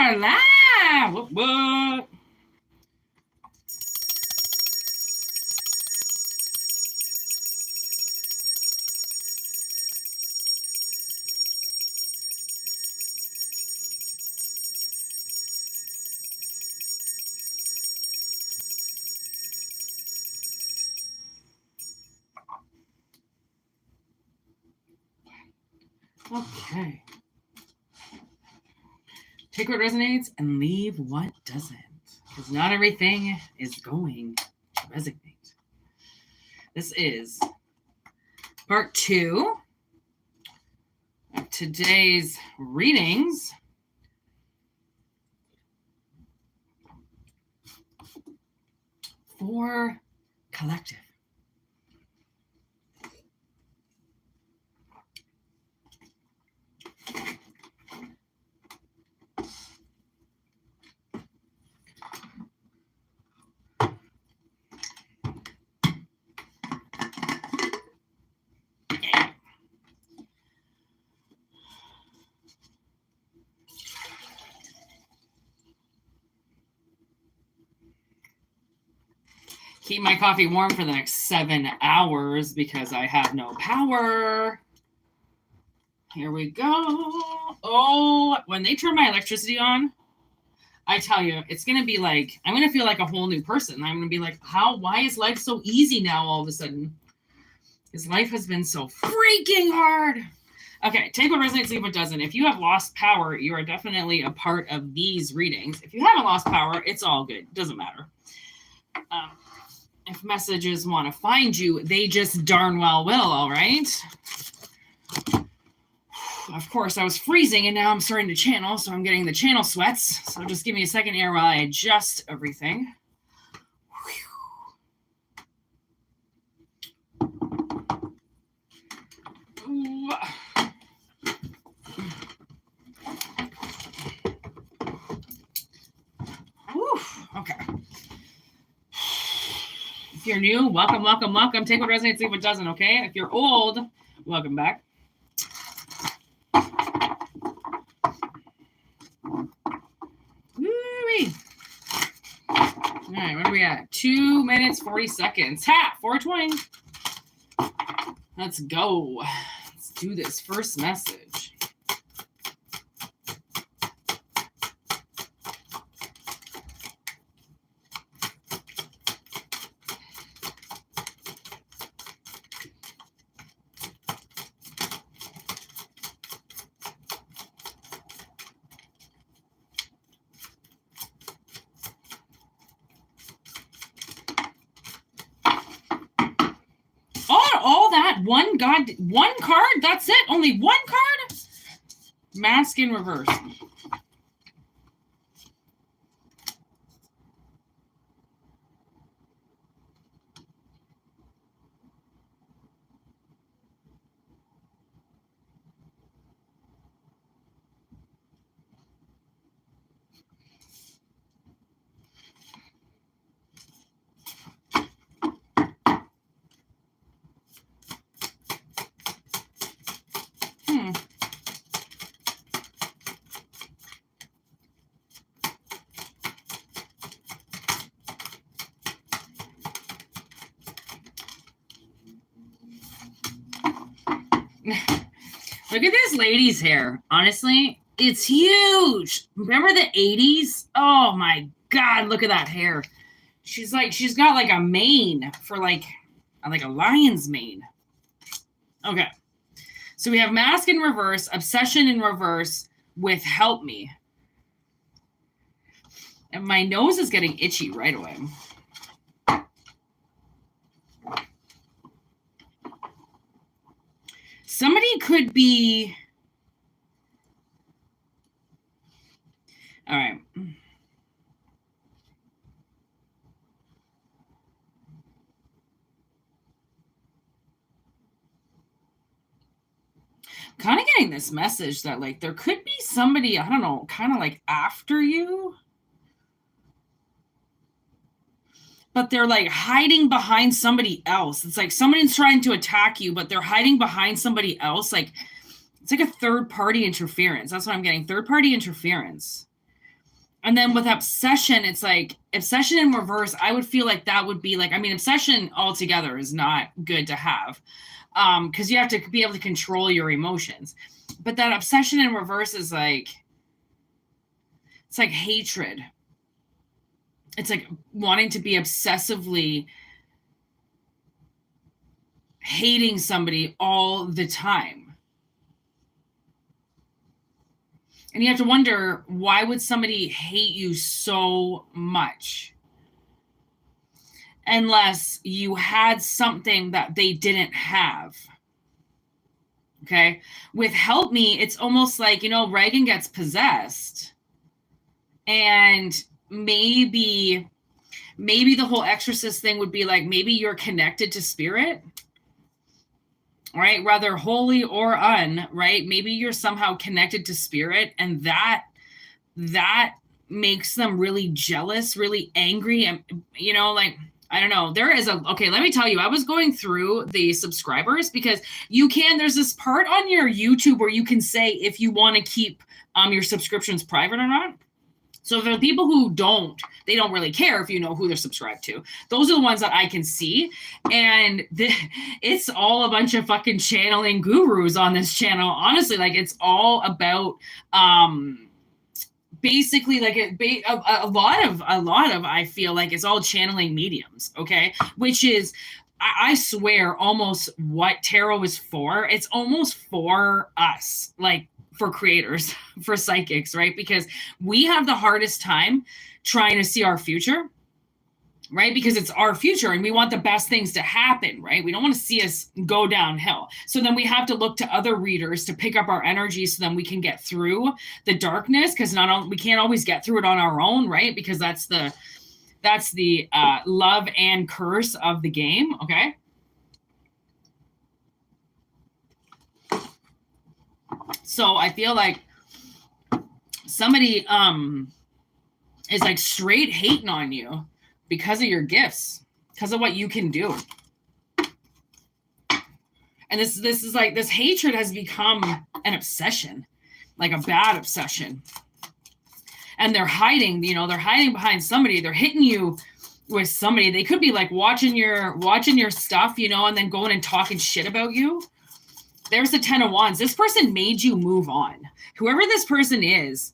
are live. What, what? Okay. Take what resonates and leave what doesn't. Because not everything is going to resonate. This is part 2 of today's readings. For collective. Keep my coffee warm for the next 7 hours because I have no power. Here we go. Oh, when they turn my electricity on, I tell you, it's going to be like, I'm going to feel like a whole new person. I'm going to be like, why is life so easy now all of a sudden? Because life has been so freaking hard. Okay, take what resonates, leave what doesn't. If you have lost power, you are definitely a part of these readings. If you haven't lost power, it's all good. It doesn't matter. If messages want to find you, they just darn well will, all right? Of course, I was freezing, and now I'm starting to channel, so I'm getting the channel sweats. So just give me a second here while I adjust everything. Okay. If you're new, welcome, welcome, welcome. Take what resonates, leave what doesn't, okay? If you're old, welcome back. Woo-wee. All right, what are we at? 2 minutes, 40 seconds. 420. Let's go. Let's do this first message. One card? That's it? Only one card? Mask in reverse. Look at this lady's hair. Honestly, it's huge. Remember the 80s? Oh my God, look at that hair. She's got like a mane for like a lion's mane. Okay. So we have mask in reverse, obsession in reverse with help me. And my nose is getting itchy right away. Somebody could be... All right. Kind of getting this message that like there could be somebody, I don't know, kind of like after you. But they're like hiding behind somebody else. It's like somebody's trying to attack you, but they're hiding behind somebody else. Like it's like a third party interference. That's what I'm getting. Third party interference. And then with obsession, it's like obsession in reverse. I would feel like that would be like, I mean, obsession altogether is not good to have, because you have to be able to control your emotions. But that obsession in reverse is like, it's like hatred. It's like wanting to be obsessively hating somebody all the time. And you have to wonder, why would somebody hate you so much? Unless you had something that they didn't have. Okay. With Help Me, it's almost like, you know, Reagan gets possessed. And maybe the whole exorcist thing would be like, maybe you're connected to spirit, right? Rather holy or un, right? Maybe you're somehow connected to spirit, and that makes them really jealous, really angry. And, you know, like, I don't know. Okay, let me tell you, I was going through the subscribers, because there's this part on your YouTube where you can say if you want to keep your subscriptions private or not. So for the people who they don't really care if you know who they're subscribed to. Those are the ones that I can see. And it's all a bunch of fucking channeling gurus on this channel. Honestly, like, it's all about basically like a lot of I feel like it's all channeling mediums, okay? Which is, I swear, almost what tarot is for. It's almost for us, like, for creators, for psychics, right? Because we have the hardest time trying to see our future, right? Because it's our future and we want the best things to happen, right? We don't want to see us go downhill. So then we have to look to other readers to pick up our energy so then we can get through the darkness, because we can't always get through it on our own, right? Because that's the love and curse of the game, okay? So I feel like somebody is like straight hating on you because of your gifts, because of what you can do. And this is like, this hatred has become an obsession, like a bad obsession. And they're hiding behind somebody. They're hitting you with somebody. They could be like watching your stuff, you know, and then going and talking shit about you. There's the 10 of Wands. This person made you move on. Whoever this person is,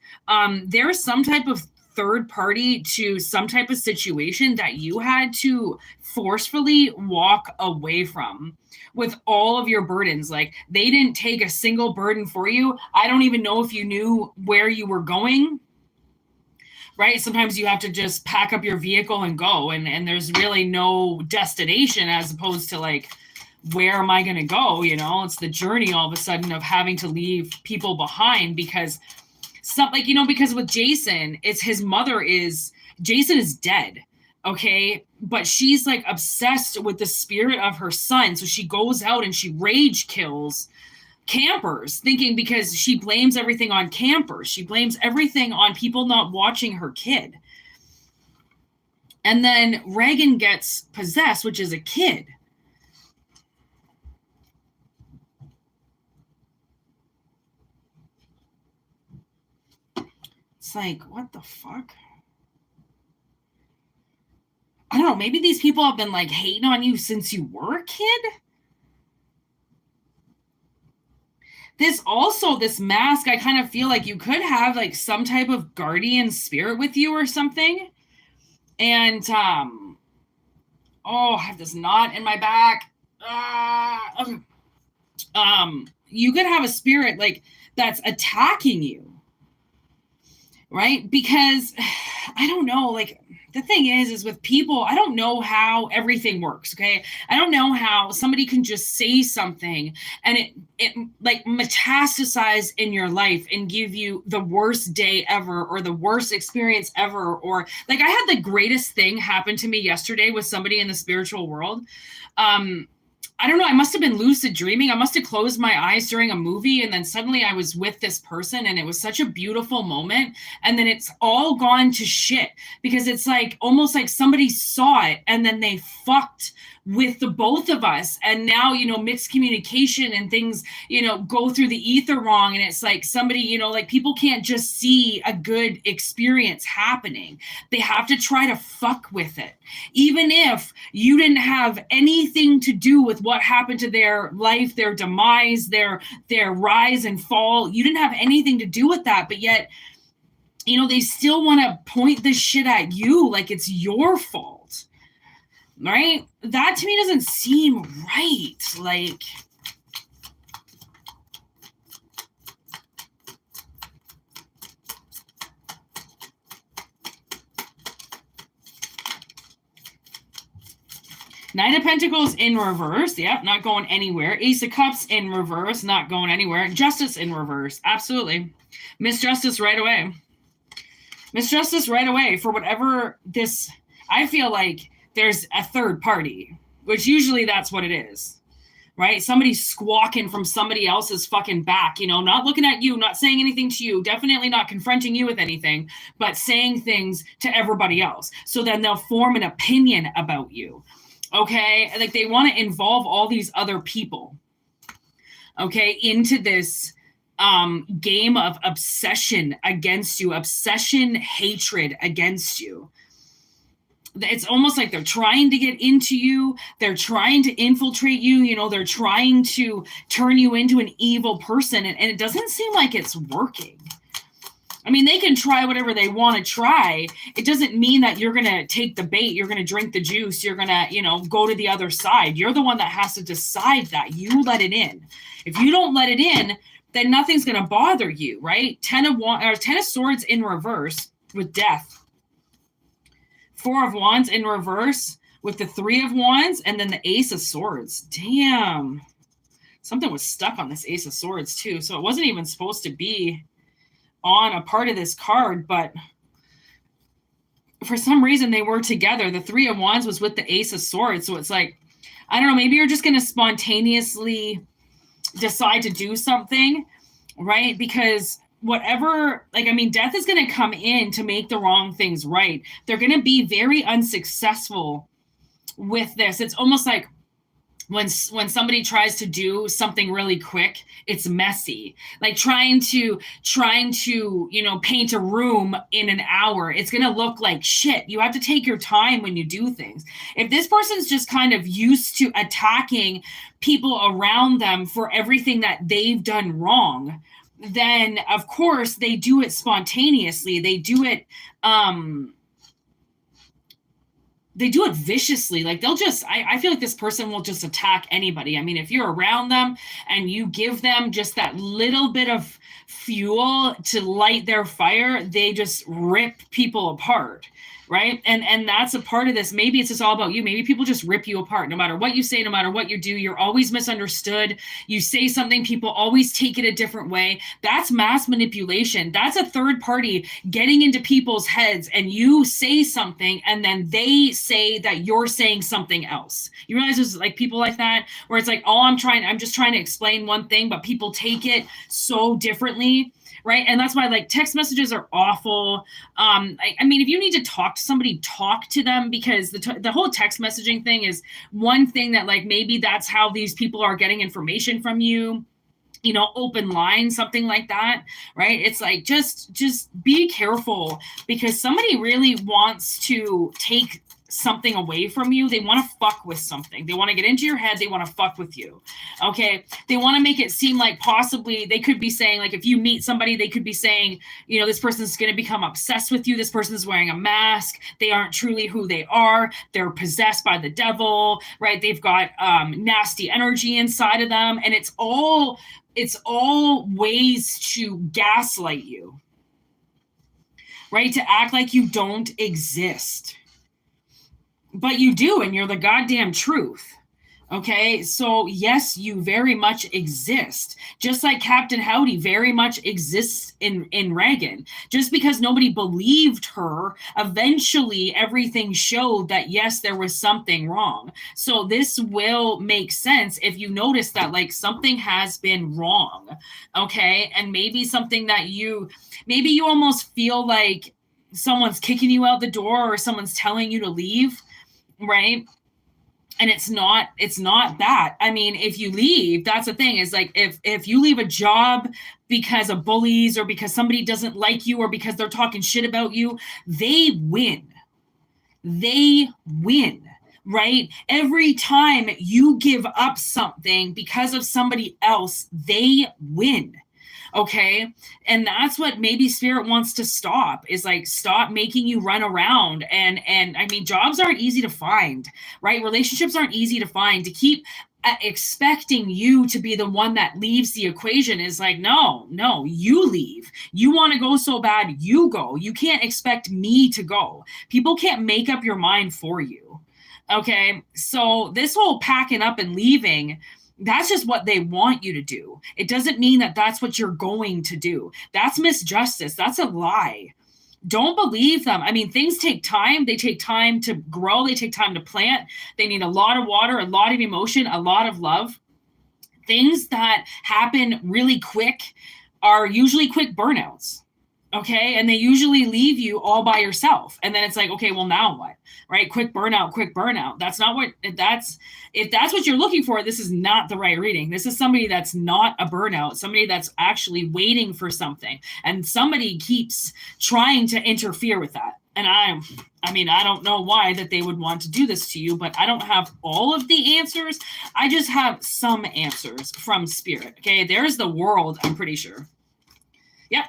there's some type of third party to some type of situation that you had to forcefully walk away from with all of your burdens. Like, they didn't take a single burden for you. I don't even know if you knew where you were going, right? Sometimes you have to just pack up your vehicle and go, and there's really no destination, as opposed to like, where am I going to go? You know, it's the journey all of a sudden of having to leave people behind, because because with Jason, Jason is dead. Okay. But she's like obsessed with the spirit of her son. So she goes out and she rage kills campers, thinking, because she blames everything on campers. She blames everything on people not watching her kid. And then Reagan gets possessed, which is a kid. It's like, what the fuck? I don't know. Maybe these people have been like hating on you since you were a kid. This mask, I kind of feel like you could have like some type of guardian spirit with you or something. And, I have this knot in my back. You could have a spirit like that's attacking you. Right? Because I don't know, like, the thing is with people, I don't know how everything works. Okay. I don't know how somebody can just say something and it like metastasize in your life and give you the worst day ever, or the worst experience ever. Or like, I had the greatest thing happen to me yesterday with somebody in the spiritual world. I don't know, I must have been lucid dreaming. I must have closed my eyes during a movie, and then suddenly I was with this person, and it was such a beautiful moment. And then it's all gone to shit because it's like almost like somebody saw it and then they fucked with the both of us. And now, mixed communication and things, go through the ether wrong. And it's like somebody, like people can't just see a good experience happening. They have to try to fuck with it. Even if you didn't have anything to do with what happened to their life, their demise, their rise and fall, you didn't have anything to do with that. But yet, they still want to point this shit at you like it's your fault. Right? That to me doesn't seem right. Like, Nine of Pentacles in reverse. Yep, not going anywhere. Ace of Cups in reverse, not going anywhere. Justice in reverse. Absolutely. Miss Justice right away. Miss Justice right away for whatever this, I feel like there's a third party, which usually that's what it is, right? Somebody squawking from somebody else's fucking back, not looking at you, not saying anything to you, definitely not confronting you with anything, but saying things to everybody else. So then they'll form an opinion about you, okay? Like they want to involve all these other people, okay, into this game of obsession against you, obsession, hatred against you. It's almost like they're trying to get into you. They're trying to infiltrate you. They're trying to turn you into an evil person. And it doesn't seem like it's working. I mean, they can try whatever they want to try. It doesn't mean that you're going to take the bait. You're going to drink the juice. You're going to, go to the other side. You're the one that has to decide that. You let it in. If you don't let it in, then nothing's going to bother you, right? 10 of Swords in reverse with Death. 4 of Wands in reverse with the 3 of Wands, and then the Ace of Swords. Damn. Something was stuck on this Ace of Swords too. So it wasn't even supposed to be on a part of this card, but for some reason they were together. The 3 of Wands was with the Ace of Swords. So it's like, I don't know, maybe you're just going to spontaneously decide to do something, right? Because whatever, death is going to come in to make the wrong things right. They're going to be very unsuccessful with this. It's almost like when somebody tries to do something really quick, it's messy. Like trying to paint a room in an hour, it's going to look like shit. You have to take your time when you do things. If this person's just kind of used to attacking people around them for everything that they've done wrong, then of course they do it spontaneously. They do it viciously. Like they'll just, I feel like this person will just attack anybody. I mean, if you're around them and you give them just that little bit of fuel to light their fire, they just rip people apart. Right. And that's a part of this. Maybe it's just all about you. Maybe people just rip you apart. No matter what you say, no matter what you do, you're always misunderstood. You say something, people always take it a different way. That's mass manipulation. That's a third party getting into people's heads, and you say something and then they say that you're saying something else. You realize there's like people like that where it's like, I'm just trying to explain one thing, but people take it so differently. Right. And that's why text messages are awful. I mean, if you need to talk to somebody, talk to them, because the whole text messaging thing is one thing that maybe that's how these people are getting information from you. Open line, something like that. Right. It's like, just be careful, because somebody really wants to take something away from you. They want to fuck with something. They want to get into your head. They want to fuck with you. Okay. They want to make it seem like possibly they could be saying, if you meet somebody, they could be saying, this person's going to become obsessed with you. This person's wearing a mask. They aren't truly who they are. They're possessed by the devil, right? They've got nasty energy inside of them. And it's all ways to gaslight you, right? To act like you don't exist. But you do, and you're the goddamn truth. Okay, so yes, you very much exist. Just like Captain Howdy very much exists in Reagan. Just because nobody believed her, eventually everything showed that yes, there was something wrong. So this will make sense if you notice that like something has been wrong. Okay, and maybe something that maybe you almost feel like someone's kicking you out the door or someone's telling you to leave, right? And it's not that. I mean, if you leave, that's the thing, is like if you leave a job because of bullies or because somebody doesn't like you or because they're talking shit about you, they win. Right? Every time you give up something because of somebody else, they win. Okay. And that's what maybe spirit wants to stop, is like stop making you run around. And I mean, jobs aren't easy to find, right? Relationships aren't easy to find. To keep expecting you to be the one that leaves the equation is like, no, you leave. You want to go so bad, you go. You can't expect me to go. People can't make up your mind for you. Okay. So this whole packing up and leaving, that's just what they want you to do. It doesn't mean that that's what you're going to do. That's misjustice. That's a lie. Don't believe them. I mean, things take time. They take time to grow. They take time to plant. They need a lot of water, a lot of emotion, a lot of love. Things that happen really quick are usually quick burnouts. Okay. And they usually leave you all by yourself. And then it's like, okay, well, now what? Right? Quick burnout. That's not what if that's what you're looking for, this is not the right reading. This is somebody that's not a burnout, somebody that's actually waiting for something. And somebody keeps trying to interfere with that. And I mean, I don't know why that they would want to do this to you, but I don't have all of the answers. I just have some answers from spirit. Okay. There's the world, I'm pretty sure. Yep.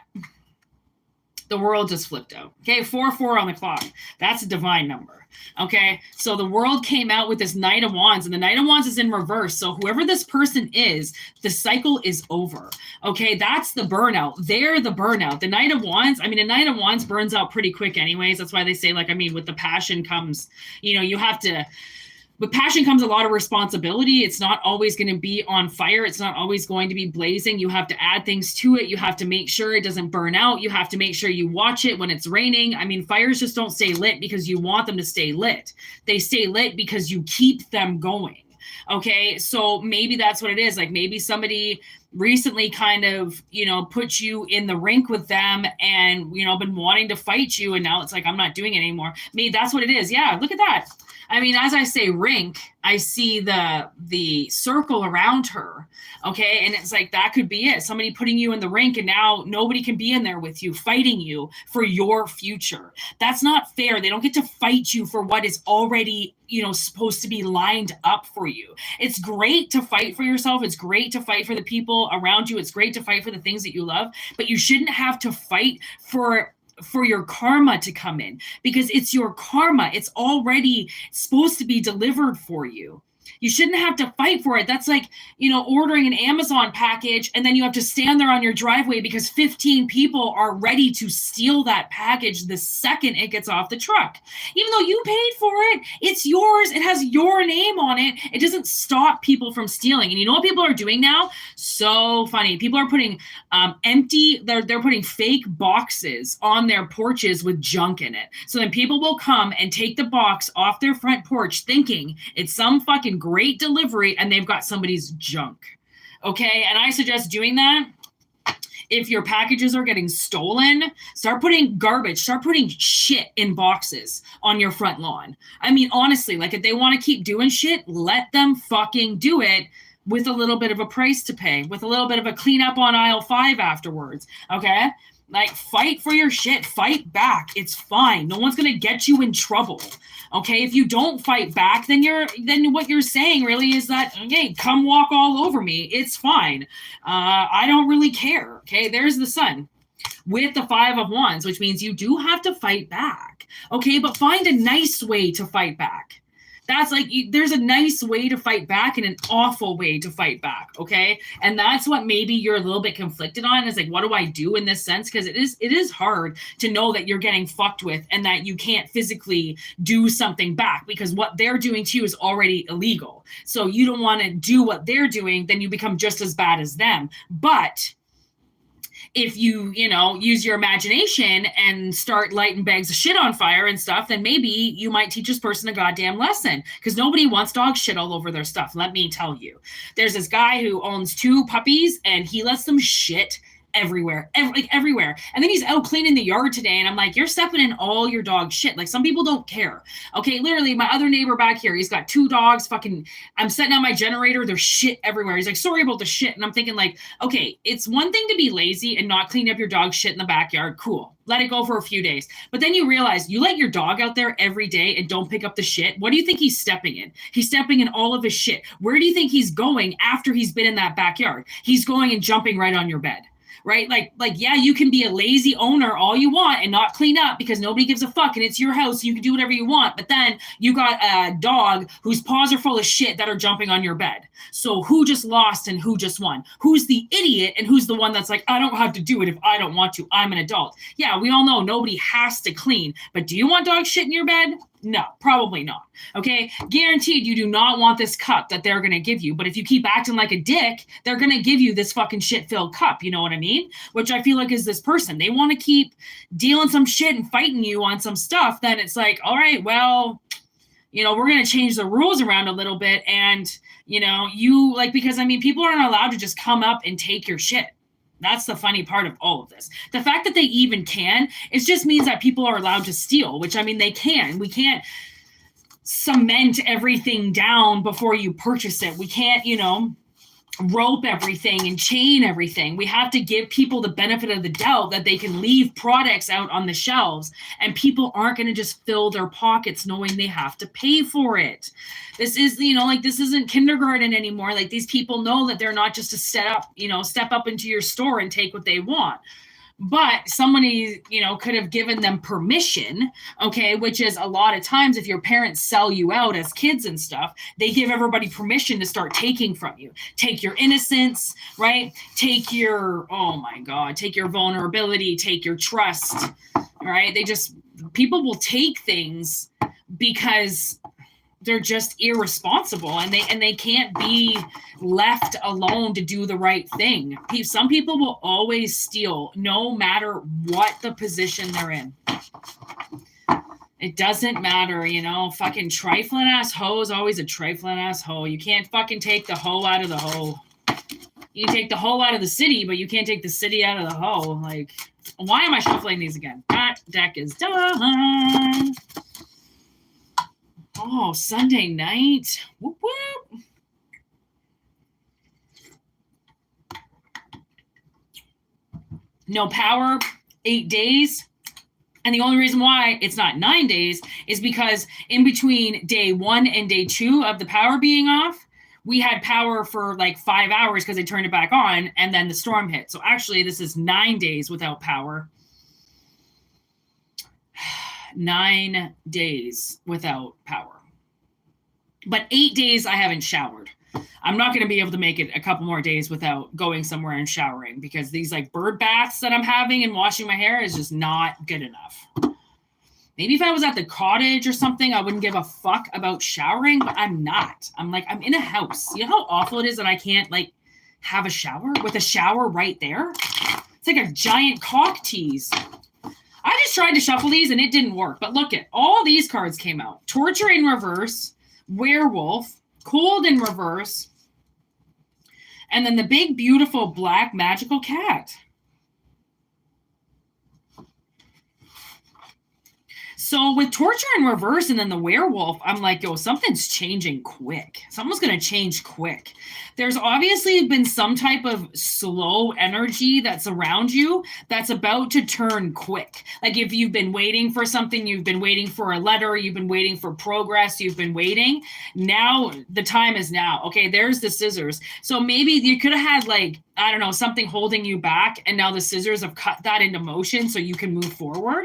The world just flipped out. Okay, 4-4 on the clock. That's a divine number. Okay, so the world came out with this Knight of Wands, and the Knight of Wands is in reverse. So whoever this person is, the cycle is over. Okay, that's the burnout. They're the burnout. The Knight of Wands, I mean, a Knight of Wands burns out pretty quick anyways. That's why they say, like, I mean, with the passion comes, you have to... With passion comes a lot of responsibility. It's not always going to be on fire. It's not always going to be blazing. You have to add things to it. You have to make sure it doesn't burn out. You have to make sure you watch it when it's raining. I mean, fires just don't stay lit because you want them to stay lit. They stay lit because you keep them going. Okay, so maybe that's what it is. Like maybe somebody recently kind of, put you in the rink with them and, been wanting to fight you. And now it's like, I'm not doing it anymore. Maybe that's what it is. Yeah, look at that. I mean, as I say rink, I see the circle around her. Okay. And it's like, that could be it. Somebody putting you in the rink and now nobody can be in there with you, fighting you for your future. That's not fair. They don't get to fight you for what is already, supposed to be lined up for you. It's great to fight for yourself. It's great to fight for the people around you. It's great to fight for the things that you love, but you shouldn't have to fight for your karma to come in, because it's your karma. It's already supposed to be delivered for you. You shouldn't have to fight for it. That's like, ordering an Amazon package and then you have to stand there on your driveway because 15 people are ready to steal that package the second it gets off the truck. Even though you paid for it, it's yours. It has your name on it. It doesn't stop people from stealing. And you know what people are doing now? So funny. People are putting they're putting fake boxes on their porches with junk in it. So then people will come and take the box off their front porch thinking it's some fucking great delivery and they've got somebody's junk. Okay. And I suggest doing that. If your packages are getting stolen, start putting shit in boxes on your front lawn. I mean, honestly, like if they want to keep doing shit, let them fucking do it with a little bit of a price to pay, with a little bit of a cleanup on aisle 5 afterwards. Okay. Like fight for your shit, fight back. It's fine. No one's going to get you in trouble. Okay. If you don't fight back, then what you're saying really is that, okay, come walk all over me. It's fine. I don't really care. Okay. There's the sun with the 5 of Wands, which means you do have to fight back. Okay. But find a nice way to fight back. That's like, there's a nice way to fight back and an awful way to fight back. Okay. And that's what maybe you're a little bit conflicted on, is like, what do I do in this sense? Because it is hard to know that you're getting fucked with and that you can't physically do something back, because what they're doing to you is already illegal. So you don't want to do what they're doing, then you become just as bad as them. But if you, use your imagination and start lighting bags of shit on fire and stuff, then maybe you might teach this person a goddamn lesson, because nobody wants dog shit all over their stuff. Let me tell you. There's this guy who owns 2 puppies and he lets them shit everywhere, everywhere. And then he's out cleaning the yard today, and I'm like, you're stepping in all your dog shit. Like, some people don't care. Okay, literally, my other neighbor back here, he's got 2 dogs. Fucking, I'm setting on my generator. There's shit everywhere. He's like, sorry about the shit. And I'm thinking, like, okay, it's one thing to be lazy and not clean up your dog shit in the backyard. Cool. Let it go for a few days. But then you realize you let your dog out there every day and don't pick up the shit. What do you think he's stepping in? He's stepping in all of his shit. Where do you think he's going after he's been in that backyard? He's going and jumping right on your bed. Right? Like, yeah, you can be a lazy owner all you want and not clean up because nobody gives a fuck and it's your house. You can do whatever you want. But then you got a dog whose paws are full of shit that are jumping on your bed. So who just lost and who just won? Who's the idiot and who's the one that's like, I don't have to do it if I don't want to. I'm an adult. Yeah, we all know nobody has to clean. But do you want dog shit in your bed? No, probably not. Okay, guaranteed you do not want this cup that they're going to give you. But if you keep acting like a dick, they're going to give you this fucking shit-filled cup. You know what I mean? Which I feel like is this person. They want to keep dealing some shit and fighting you on some stuff. Then it's like, all right, well, we're going to change the rules around a little bit. And, you like, because I mean, people aren't allowed to just come up and take your shit. That's the funny part of all of this. The fact that they even can, it just means that people are allowed to steal, which, I mean, they can. We can't cement everything down before you purchase it. We can't, rope everything and chain everything. We have to give people the benefit of the doubt that they can leave products out on the shelves and people aren't going to just fill their pockets knowing they have to pay for it. This is, this isn't kindergarten anymore. Like, these people know that they're not just to step up into your store and take what they want. But somebody, could have given them permission, okay, which is a lot of times if your parents sell you out as kids and stuff, they give everybody permission to start taking from you. Take your innocence, right? Take your, oh my God, take your vulnerability, take your trust, right? People will take things because they're just irresponsible and they can't be left alone to do the right thing. Some people will always steal no matter what the position they're in. It doesn't matter, fucking trifling ass hoe is always a trifling ass hoe. You can't fucking take the hoe out of the hoe. You can take the hoe out of the city, but you can't take the city out of the hoe. Like, why am I shuffling these again? That deck is done. Oh, Sunday night. Whoop, whoop. No power, 8 days. And the only reason why it's not 9 days is because in between day 1 and day 2 of the power being off, we had power for like 5 hours because they turned it back on and then the storm hit. So actually this is 9 days without power. 9 days without power. But 8 days I haven't showered. I'm not going to be able to make it a couple more days without going somewhere and showering because these like bird baths that I'm having and washing my hair is just not good enough. Maybe if I was at the cottage or something, I wouldn't give a fuck about showering, but I'm not. I'm in a house. You know how awful it is that I can't like have a shower with a shower right there? It's like a giant cock tease. I just tried to shuffle these and it didn't work. But look at all these cards came out. Torture in reverse, werewolf, cold in reverse, and then the big, beautiful black magical cat. So with torture in reverse and then the werewolf, I'm like, yo, something's changing quick. Something's going to change quick. There's obviously been some type of slow energy that's around you that's about to turn quick. Like if you've been waiting for something, you've been waiting for a letter, you've been waiting for progress, you've been waiting. Now the time is now. Okay, there's the scissors. So maybe you could have had like, I don't know, something holding you back. And now the scissors have cut that into motion so you can move forward.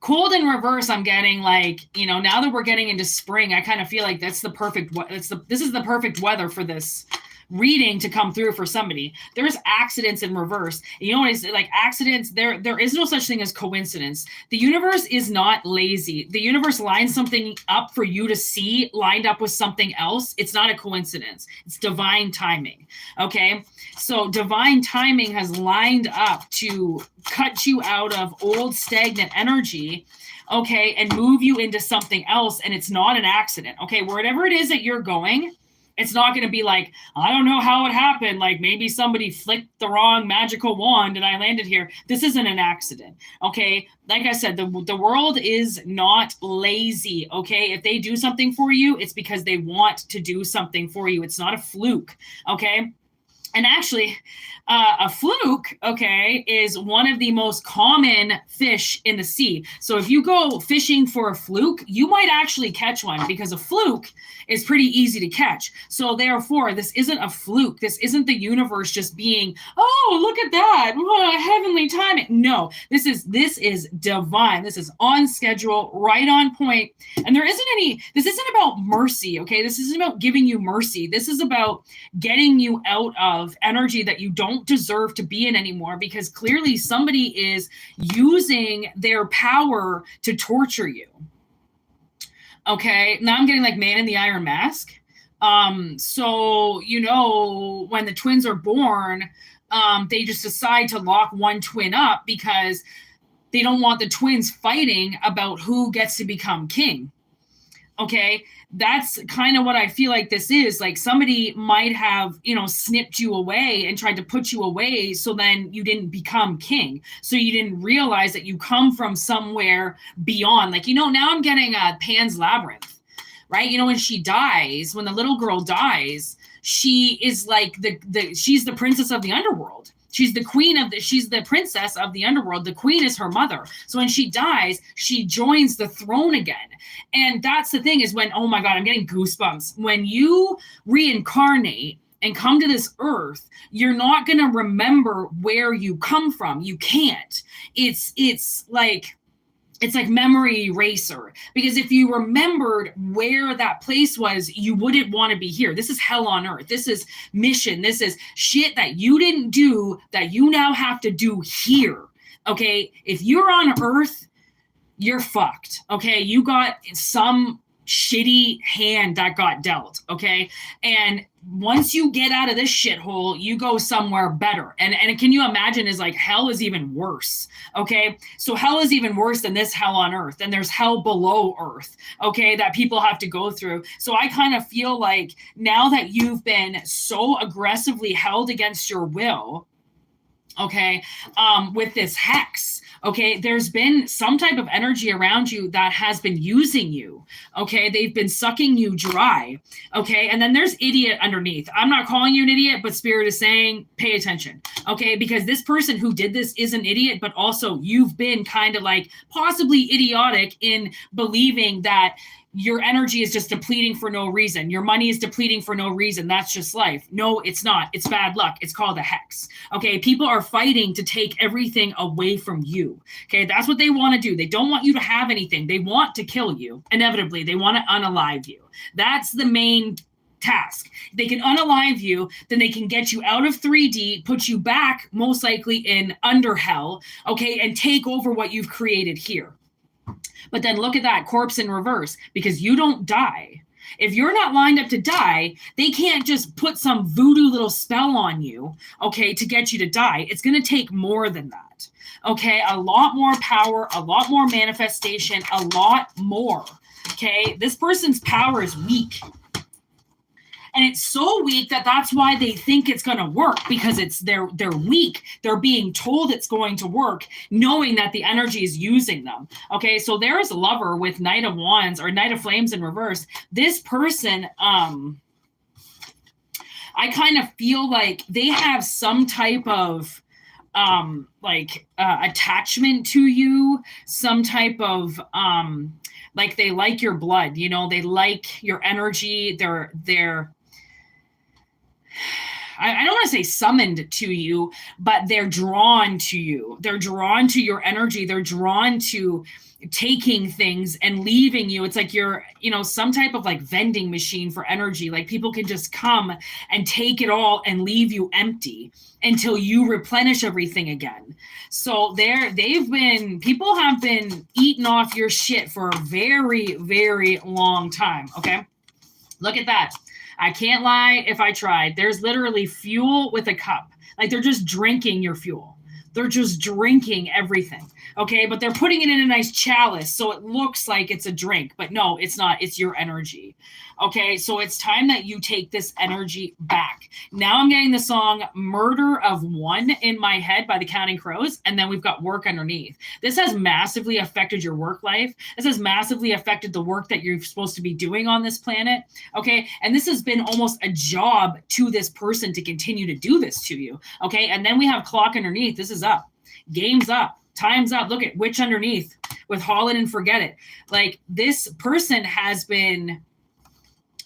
Cold in reverse, I'm getting like, now that we're getting into spring, I kind of feel like this is the perfect weather for this reading to come through for somebody. There's accidents in reverse. You know what I say? Like accidents, there is no such thing as coincidence. The universe is not lazy. The universe lines something up for you to see lined up with something else. It's not a coincidence. It's divine timing. Okay. So divine timing has lined up to cut you out of old stagnant energy, okay, and move you into something else. And it's not an accident. Okay. Wherever it is that you're going, it's not going to be like, I don't know how it happened. Like maybe somebody flicked the wrong magical wand and I landed here. This isn't an accident. Okay. Like I said, the world is not lazy. Okay. If they do something for you, it's because they want to do something for you. It's not a fluke. Okay. And actually, a fluke, okay, is one of the most common fish in the sea. So if you go fishing for a fluke, you might actually catch one because a fluke is pretty easy to catch. So therefore, this isn't a fluke. This isn't the universe just being, oh, look at that, what heavenly timing. No, this is divine. This is on schedule, right on point. And this isn't about mercy, okay? This isn't about giving you mercy. This is about getting you out of energy that you don't deserve to be in anymore, because clearly somebody is using their power to torture you. Okay, now I'm getting like Man in the Iron Mask. So when the twins are born, they just decide to lock one twin up because they don't want the twins fighting about who gets to become king. Okay, that's kind of what I feel like this is. Like somebody might have, snipped you away and tried to put you away so then you didn't become king. So you didn't realize that you come from somewhere beyond. Like, now I'm getting Pan's Labyrinth, right? When she dies, when the little girl dies, she is like she's the princess of the underworld. She's the she's the princess of the underworld. The queen is her mother. So when she dies, she joins the throne again. And that's the thing is when, oh my God, I'm getting goosebumps. When you reincarnate and come to this earth, you're not going to remember where you come from. You can't. It's like memory eraser, because if you remembered where that place was, you wouldn't want to be here. This is hell on earth. This is mission. This is shit that you didn't do that you now have to do here. Okay. If you're on earth, you're fucked. Okay. You got some shitty hand that got dealt. Okay. And once you get out of this shithole, you go somewhere better. And can you imagine is like hell is even worse. Okay. So hell is even worse than this hell on earth. And there's hell below earth. Okay. That people have to go through. So I kind of feel like now that you've been so aggressively held against your will, okay, with this hex, okay, there's been some type of energy around you that has been using you, okay, they've been sucking you dry, okay, and then there's idiot underneath. I'm not calling you an idiot, but Spirit is saying pay attention, okay, because this person who did this is an idiot, but also you've been kind of like possibly idiotic in believing that your energy is just depleting for no reason. Your money is depleting for no reason. That's just life. No, it's not. It's bad luck. It's called a hex. Okay. People are fighting to take everything away from you. Okay. That's what they want to do. They don't want you to have anything. They want to kill you. Inevitably, they want to unalive you. That's the main task. They can unalive you, then they can get you out of 3D, put you back most likely in under hell. Okay. And take over what you've created here. But then look at that corpse in reverse, because you don't die. If you're not lined up to die, they can't just put some voodoo little spell on you, okay, to get you to die. It's going to take more than that, okay? A lot more power, a lot more manifestation, a lot more, okay? This person's power is weak. And it's so weak that that's why they think it's going to work, because they're weak. They're being told it's going to work, knowing that the energy is using them. Okay, so there is a lover with Knight of Wands or Knight of Flames in reverse. This person, I kind of feel like they have some type of attachment to you, some type of like they like your blood, they like your energy. They're I don't want to say summoned to you, but they're drawn to you. They're drawn to your energy. They're drawn to taking things and leaving you. It's like you're, some type of like vending machine for energy. Like people can just come and take it all and leave you empty until you replenish everything again. So people have been eating off your shit for a very, very long time. Okay. Look at that. I can't lie if I tried. There's literally fuel with a cup. Like they're just drinking your fuel. They're just drinking everything. Okay. But they're putting it in a nice chalice. So it looks like it's a drink, but no, it's not. It's your energy. Okay. So it's time that you take this energy back. Now I'm getting the song Murder of One in my head by the Counting Crows. And then we've got Work underneath. This has massively affected your work life. This has massively affected the work that you're supposed to be doing on this planet. Okay. And this has been almost a job to this person to continue to do this to you. Okay. And then we have Clock underneath. This is up. Game's up. Time's up. Look at Witch underneath with Holland and Forget It. Like this person has been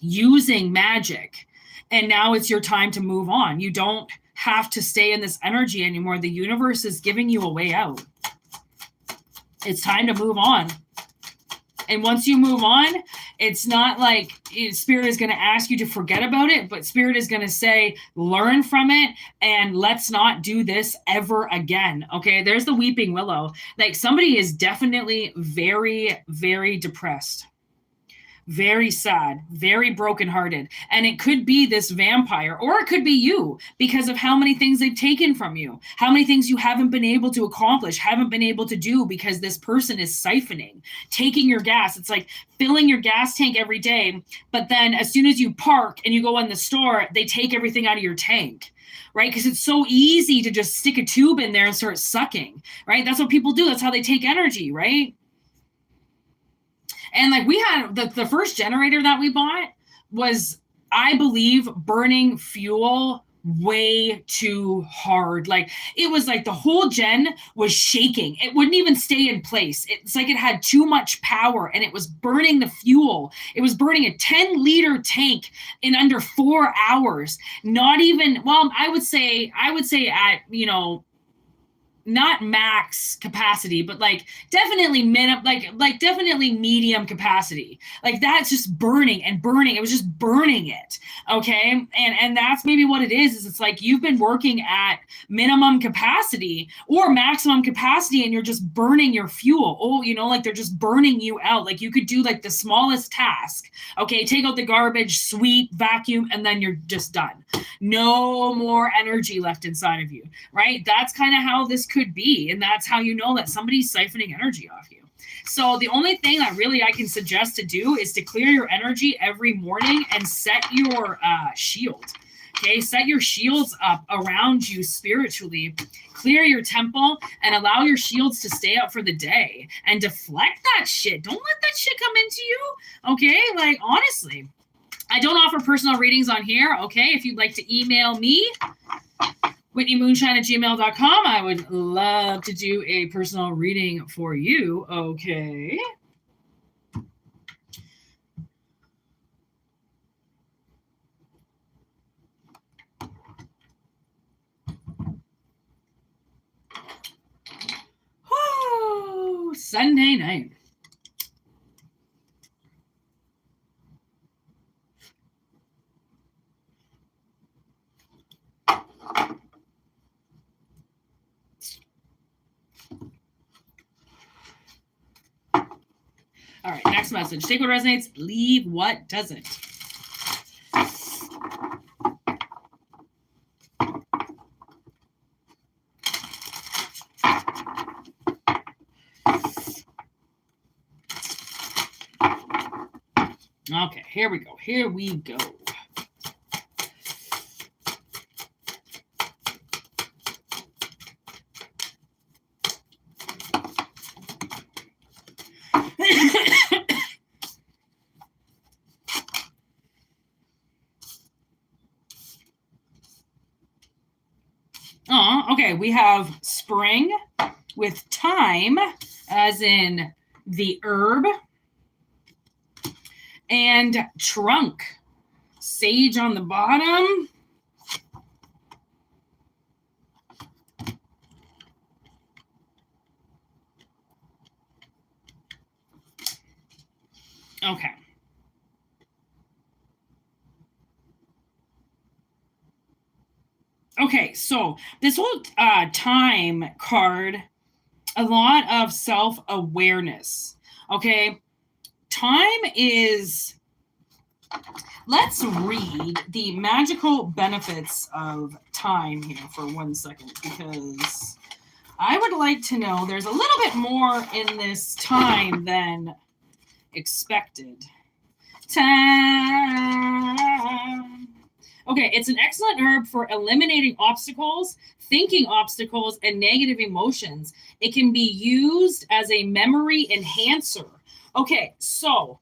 using magic and now it's your time to move on. You don't have to stay in this energy anymore. The universe is giving you a way out. It's time to move on. And once you move on, it's not like Spirit is going to ask you to forget about it, but Spirit is going to say, learn from it and let's not do this ever again. Okay, there's the Weeping Willow. Like somebody is definitely very, very depressed. Very sad, very brokenhearted. And it could be this vampire, or it could be you because of how many things they've taken from you, how many things you haven't been able to accomplish, haven't been able to do because this person is siphoning, taking your gas. It's like filling your gas tank every day. But then as soon as you park and you go in the store, they take everything out of your tank. Right? Because it's so easy to just stick a tube in there and start sucking. Right? That's what people do. That's how they take energy. Right? And like we had the first generator that we bought was, I believe, burning fuel way too hard. Like it was like the whole gen was shaking. It wouldn't even stay in place. It's like it had too much power and it was burning the fuel. It was burning a 10-liter tank in under 4 hours. Not even, well, I would say at, not max capacity, but like definitely definitely medium capacity. Like that's just burning and burning. It was just burning it. Okay. And that's maybe what it is it's like you've been working at minimum capacity or maximum capacity and you're just burning your fuel. Oh, like they're just burning you out. Like you could do like the smallest task. Okay. Take out the garbage, sweep, vacuum, and then you're just done. No more energy left inside of you. Right. That's kind of how this could be. And that's how you know that somebody's siphoning energy off you. So the only thing that really I can suggest to do is to clear your energy every morning and set your shield. Okay, set your shields up around you spiritually. Clear your temple and allow your shields to stay up for the day and deflect that shit. Don't let that shit come into you. Okay, like honestly. I don't offer personal readings on here. Okay, if you'd like to email me, WhitneyMoonshine@gmail.com. I would love to do a personal reading for you. Okay. Woo! Sunday night. All right, next message. Take what resonates, leave what doesn't. Okay, here we go. Here we go. Okay, we have spring with thyme, as in the herb, and trunk. Sage on the bottom. Okay. Okay, so this whole time card, a lot of self-awareness. Okay, time is, let's read the magical benefits of time here for 1 second, because I would like to know, there's a little bit more in this time than expected. Time. Okay, it's an excellent herb for eliminating obstacles, thinking obstacles, and negative emotions. It can be used as a memory enhancer. Okay, so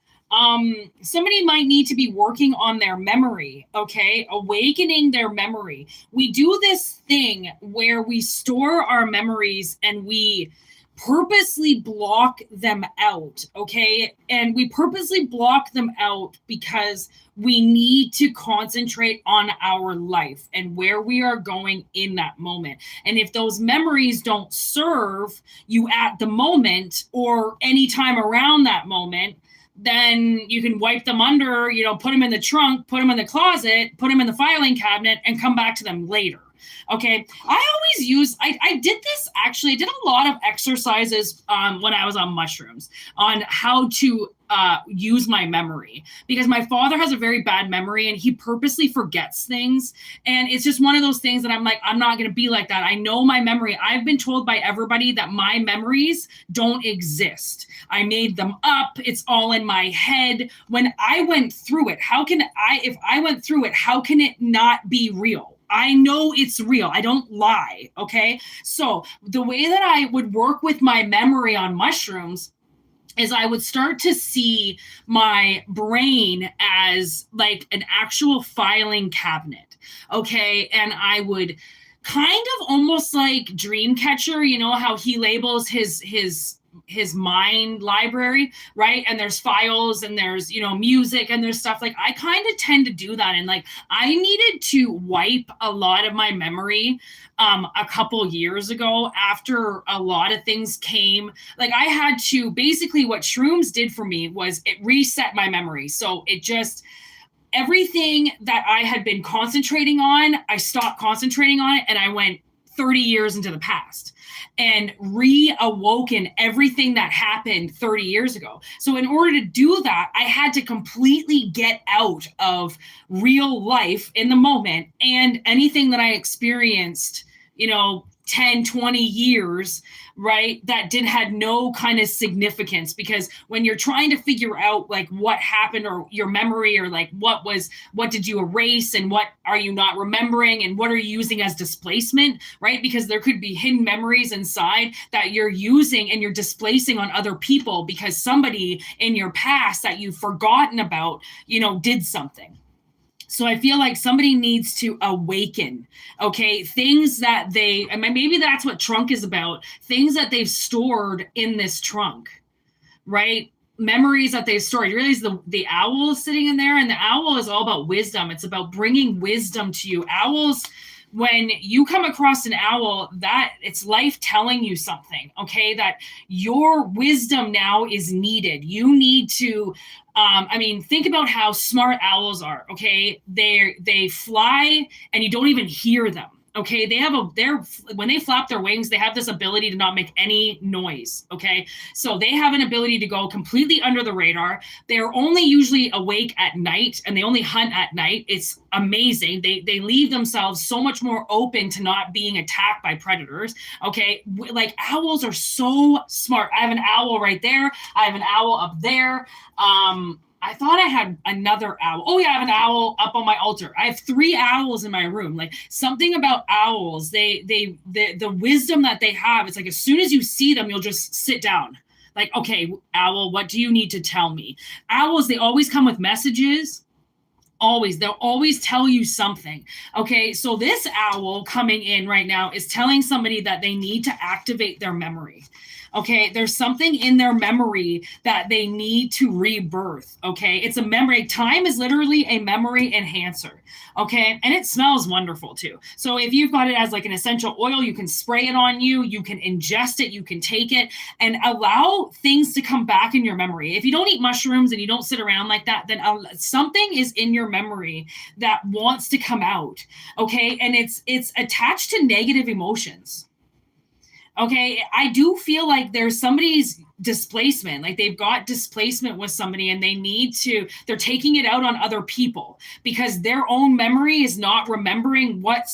somebody might need to be working on their memory, okay, awakening their memory. We do this thing where we store our memories and we purposely block them out, okay? And we purposely block them out because we need to concentrate on our life and where we are going in that moment. And if those memories don't serve you at the moment or any time around that moment, then you can wipe them under, put them in the trunk, put them in the closet, put them in the filing cabinet, and come back to them later. Okay, I always use, I did this actually, I did a lot of exercises when I was on mushrooms on how to use my memory, because my father has a very bad memory and he purposely forgets things. And it's just one of those things that I'm like, I'm not going to be like that. I know my memory. I've been told by everybody that my memories don't exist. I made them up. It's all in my head. When I went through it, if I went through it, how can it not be real? I know it's real. I don't lie. Okay. So the way that I would work with my memory on mushrooms is I would start to see my brain as like an actual filing cabinet. Okay. And I would kind of almost like Dreamcatcher, how he labels his mind library, right? And there's files and there's, music and there's stuff. Like I kind of tend to do that. And like I needed to wipe a lot of my memory a couple years ago after a lot of things came. Like I had to, basically what shrooms did for me was it reset my memory. So it just, everything that I had been concentrating on, I stopped concentrating on it and I went 30 years into the past and reawoken everything that happened 30 years ago. So in order to do that, I had to completely get out of real life in the moment and anything that I experienced, 10, 20 years, right, that had no kind of significance. Because when you're trying to figure out like what happened or your memory or like what did you erase and what are you not remembering and what are you using as displacement, right? Because there could be hidden memories inside that you're using and you're displacing on other people because somebody in your past that you've forgotten about, did something. So I feel like somebody needs to awaken, okay, things that maybe that's what trunk is about, things that they've stored in this trunk, right? Memories that they've stored. You realize the owl is sitting in there, and the owl is all about wisdom. It's about bringing wisdom to you. Owls, when you come across an owl, that it's life telling you something, okay, that your wisdom now is needed. You need to think about how smart owls are, okay? They fly and you don't even hear them. Okay, when they flap their wings, they have this ability to not make any noise. Okay, so they have an ability to go completely under the radar. They're only usually awake at night and they only hunt at night. It's amazing. They leave themselves so much more open to not being attacked by predators. Okay, like owls are so smart. I have an owl right there. I have an owl up there. I thought I had another owl. Oh yeah, I have an owl up on my altar. I have 3 owls in my room. Like something about owls, the wisdom that they have, it's like as soon as you see them, you'll just sit down. Like, okay, owl, what do you need to tell me? Owls, they always come with messages. Always. They'll always tell you something. Okay, so this owl coming in right now is telling somebody that they need to activate their memory. Okay, there's something in their memory that they need to rebirth. Okay, it's a memory. Time is literally a memory enhancer. Okay, and it smells wonderful too. So if you've got it as like an essential oil, you can spray it on you, you can ingest it, you can take it, and allow things to come back in your memory. If you don't eat mushrooms and you don't sit around like that, then something is in your memory that wants to come out. Okay, and it's attached to negative emotions. Okay, I do feel like there's somebody's displacement, like they've got displacement with somebody and they're taking it out on other people because their own memory is not remembering what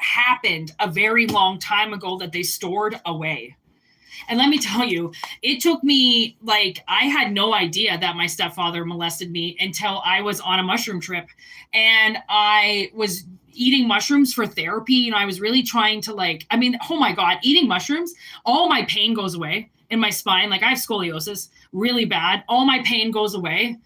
happened a very long time ago that they stored away. And let me tell you, it took me, like, I had no idea that my stepfather molested me until I was on a mushroom trip and I was eating mushrooms for therapy. You know, I was really trying to oh my God, eating mushrooms, all my pain goes away in my spine. Like I have scoliosis really bad. All my pain goes away.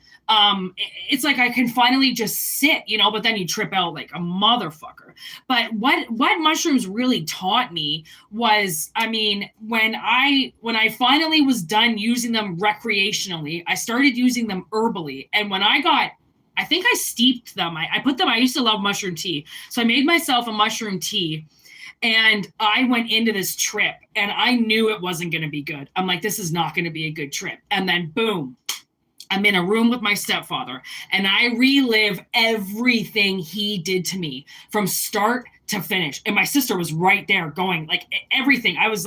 It's like I can finally just sit, but then you trip out like a motherfucker. But what mushrooms really taught me was, when I finally was done using them recreationally, I started using them herbally. And when I think I steeped them. I used to love mushroom tea. So I made myself a mushroom tea and I went into this trip and I knew it wasn't going to be good. I'm like, this is not going to be a good trip. And then boom, I'm in a room with my stepfather and I relive everything he did to me from start to finish. And my sister was right there going like everything. I was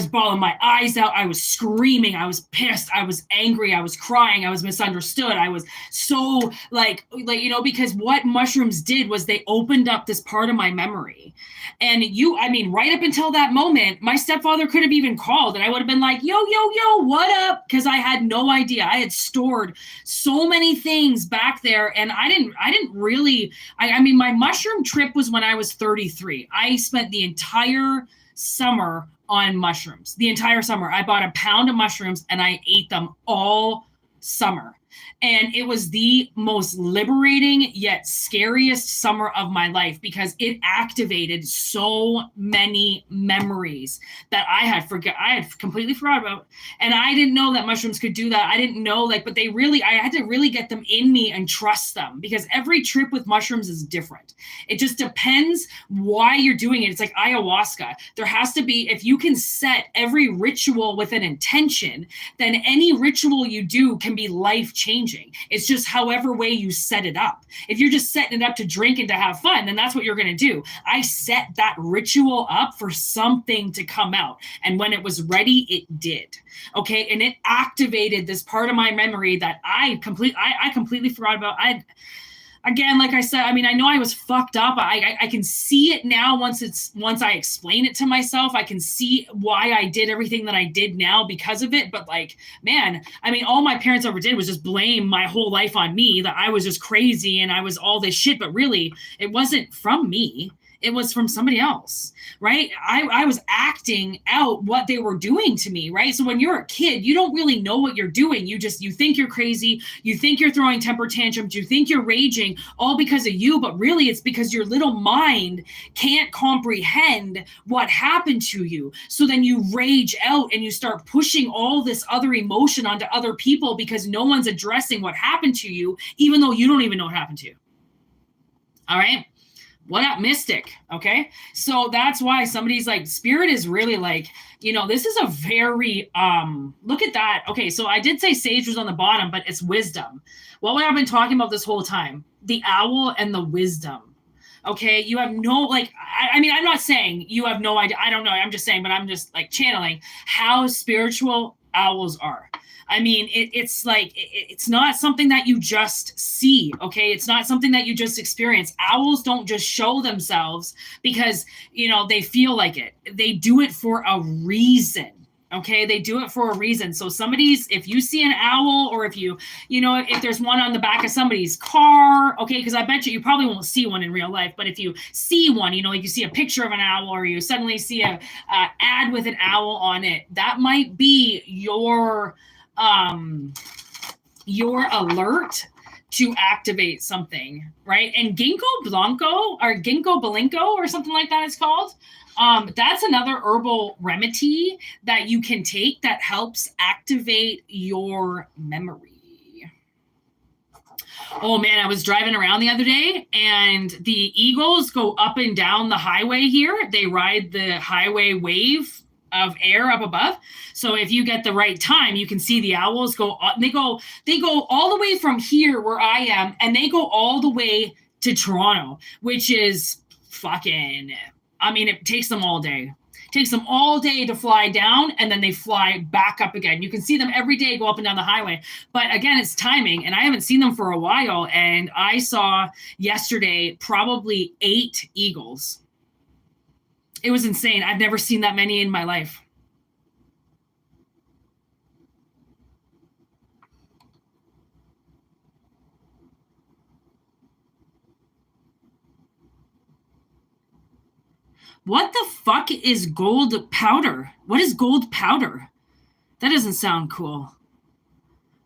bawling my eyes out. I was screaming. I was pissed. I was angry. I was crying. I was misunderstood. I was so because what mushrooms did was they opened up this part of my memory. And right up until that moment, my stepfather could have even called and I would have been like, yo, what up? Because I had no idea. I had stored so many things back there. And I didn't really, my mushroom trip was when I was 33. I spent the entire summer on mushrooms. The entire summer. I bought a pound of mushrooms and I ate them all summer. And it was the most liberating yet scariest summer of my life because it activated so many memories that I had completely forgot about. And I didn't know that mushrooms could do that. I didn't know but I had to really get them in me and trust them because every trip with mushrooms is different. It just depends why you're doing it. It's like ayahuasca. There has to be, if you can set every ritual with an intention, then any ritual you do can be life-changing. It's just however way you set it up. If you're just setting it up to drink and to have fun, then that's what you're going to do. I set that ritual up for something to come out. And when it was ready, it did. Okay. And it activated this part of my memory that I completely forgot about. Again, like I said, I know I was fucked up. I can see it now once I explain it to myself. I can see why I did everything that I did now because of it. But all my parents ever did was just blame my whole life on me, that I was just crazy and I was all this shit. But really, it wasn't from me. It was from somebody else, right? I was acting out what they were doing to me, right? So when you're a kid, you don't really know what you're doing. You think you're crazy. You think you're throwing temper tantrums. You think you're raging all because of you. But really, it's because your little mind can't comprehend what happened to you. So then you rage out and you start pushing all this other emotion onto other people because no one's addressing what happened to you, even though you don't even know what happened to you. All right? What up, mystic? Okay. So that's why somebody's like, spirit is really like, this is a very, look at that. Okay. So I did say sage was on the bottom, but it's wisdom. What I've been talking about this whole time, the owl and the wisdom. Okay. You have no, I'm not saying you have no idea. I don't know. I'm just saying, but I'm just channeling how spiritual owls are. It's not something that you just see, okay? It's not something that you just experience. Owls don't just show themselves because, they feel like it. They do it for a reason, okay? They do it for a reason. So if you see an owl or if if there's one on the back of somebody's car, okay, because I bet you probably won't see one in real life, but if you see one, like you see a picture of an owl or you suddenly see a ad with an owl on it, that might be your alert to activate something, right? And ginkgo blanco or ginkgo bilinco or something like that it's called. That's another herbal remedy that you can take that helps activate your memory. Oh man, I was driving around the other day and the eagles go up and down the highway here. They ride the highway wave of air up above. So if you get the right time, you can see the owls go they go all the way from here where I am, and they go all the way to Toronto, which is fucking, I mean, it takes them all day. It takes them all day to fly down, and then they fly back up again. You can see them every day go up and down the highway. But again, it's timing, and I haven't seen them for a while. And I saw yesterday probably 8 eagles. It was insane. I've never seen that many in my life. What the fuck is gold powder? What is gold powder? That doesn't sound cool.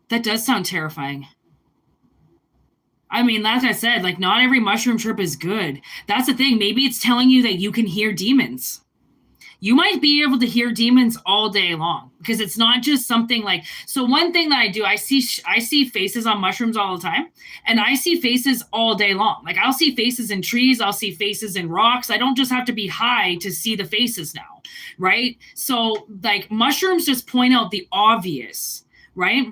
That does sound terrifying. I mean, like I said, like not every mushroom trip is good. That's the thing. Maybe it's telling you that you can hear demons. You might be able to hear demons all day long because it's not just something like, so one thing that I do, I see faces on mushrooms all the time, and I see faces all day long. Like I'll see faces in trees, I'll see faces in rocks. I don't just have to be high to see the faces now, right? So like mushrooms just point out the obvious, right?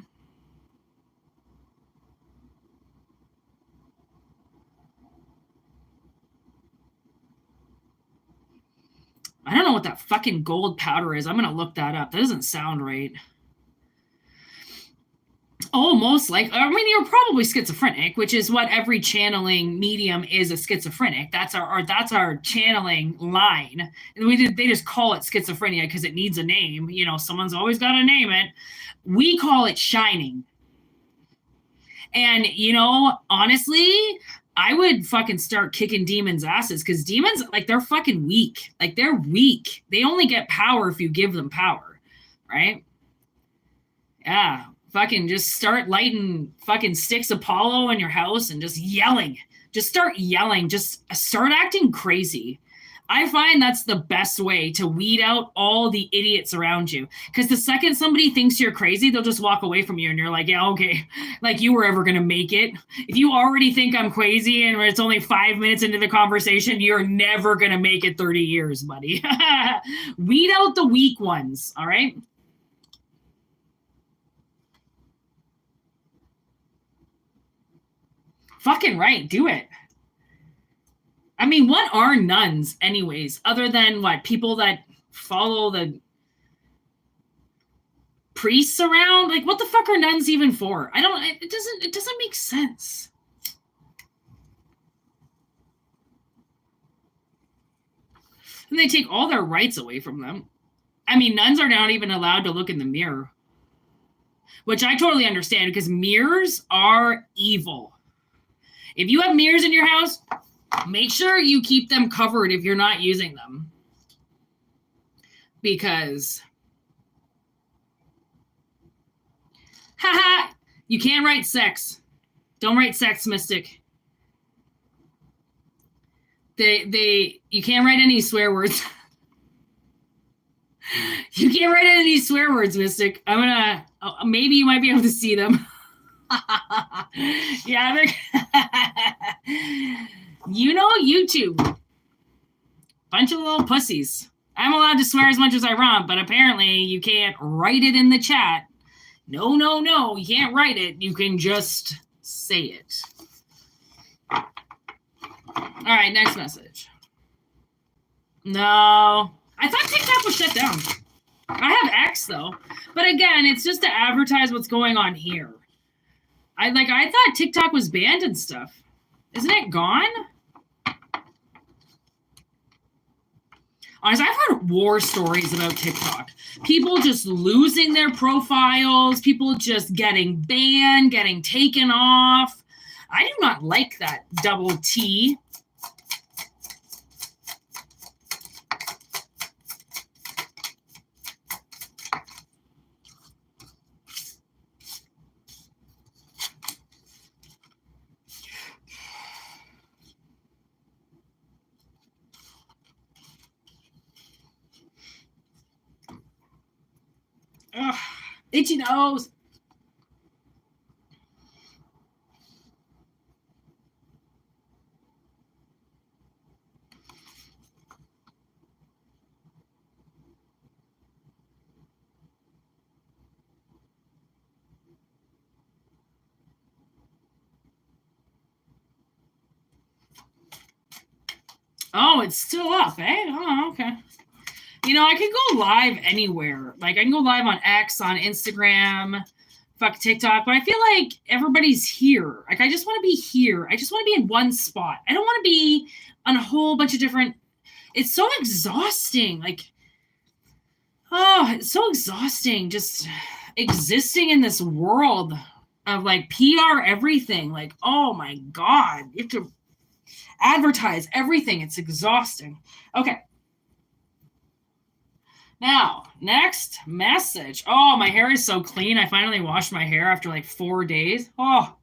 I don't know what that fucking gold powder is. I'm going to look that up. That doesn't sound right. Almost like, I mean, you're probably schizophrenic, which is what every channeling medium is, a schizophrenic. That's our channeling line. And they just call it schizophrenia because it needs a name. You know, someone's always got to name it. We call it shining. And, you know, honestly, I would fucking start kicking demons' asses because demons, like, they're fucking weak. Like, they're weak. They only get power if you give them power, right? Yeah. Fucking just start lighting fucking sticks of Apollo in your house and just yelling. Just start yelling. Just start acting crazy. I find that's the best way to weed out all the idiots around you. Because the second somebody thinks you're crazy, they'll just walk away from you and you're like, yeah, okay. Like you were ever going to make it. If you already think I'm crazy and it's only 5 minutes into the conversation, you're never going to make it 30 years, buddy. Weed out the weak ones, all right? Fucking right. Do it. I mean, what are nuns anyways, other than what, people that follow the priests around? Like, what the fuck are nuns even for? It doesn't make sense. And they take all their rights away from them. I mean, nuns are not even allowed to look in the mirror, which I totally understand because mirrors are evil. If you have mirrors in your house, make sure you keep them covered if you're not using them. Because, haha, you can't write sex. Don't write sex, Mystic. You can't write any swear words. You can't write any swear words, Mystic. Maybe you might be able to see them. Yeah, you know, YouTube. Bunch of little pussies. I'm allowed to swear as much as I want, but apparently you can't write it in the chat. No, you can't write it. You can just say it. All right, next message. No, I thought TikTok was shut down. I have X though, but again, it's just to advertise what's going on here. I thought TikTok was banned and stuff. Isn't it gone? Honestly, I've heard war stories about TikTok. People just losing their profiles, people just getting banned, getting taken off. I do not like that double T. Itchy nose. Oh, it's still up, eh? Oh, okay. You know, I can go live anywhere. Like, I can go live on X, on Instagram, fuck TikTok, but I feel like everybody's here. Like, I just want to be here. I just want to be in one spot. I don't want to be on a whole bunch of different. It's so exhausting. Like, oh, it's so exhausting just existing in this world of like PR everything. Like, oh my God, you have to advertise everything. It's exhausting. Okay. Now, next message. Oh, my hair is so clean. I finally washed my hair after like 4 days. Oh.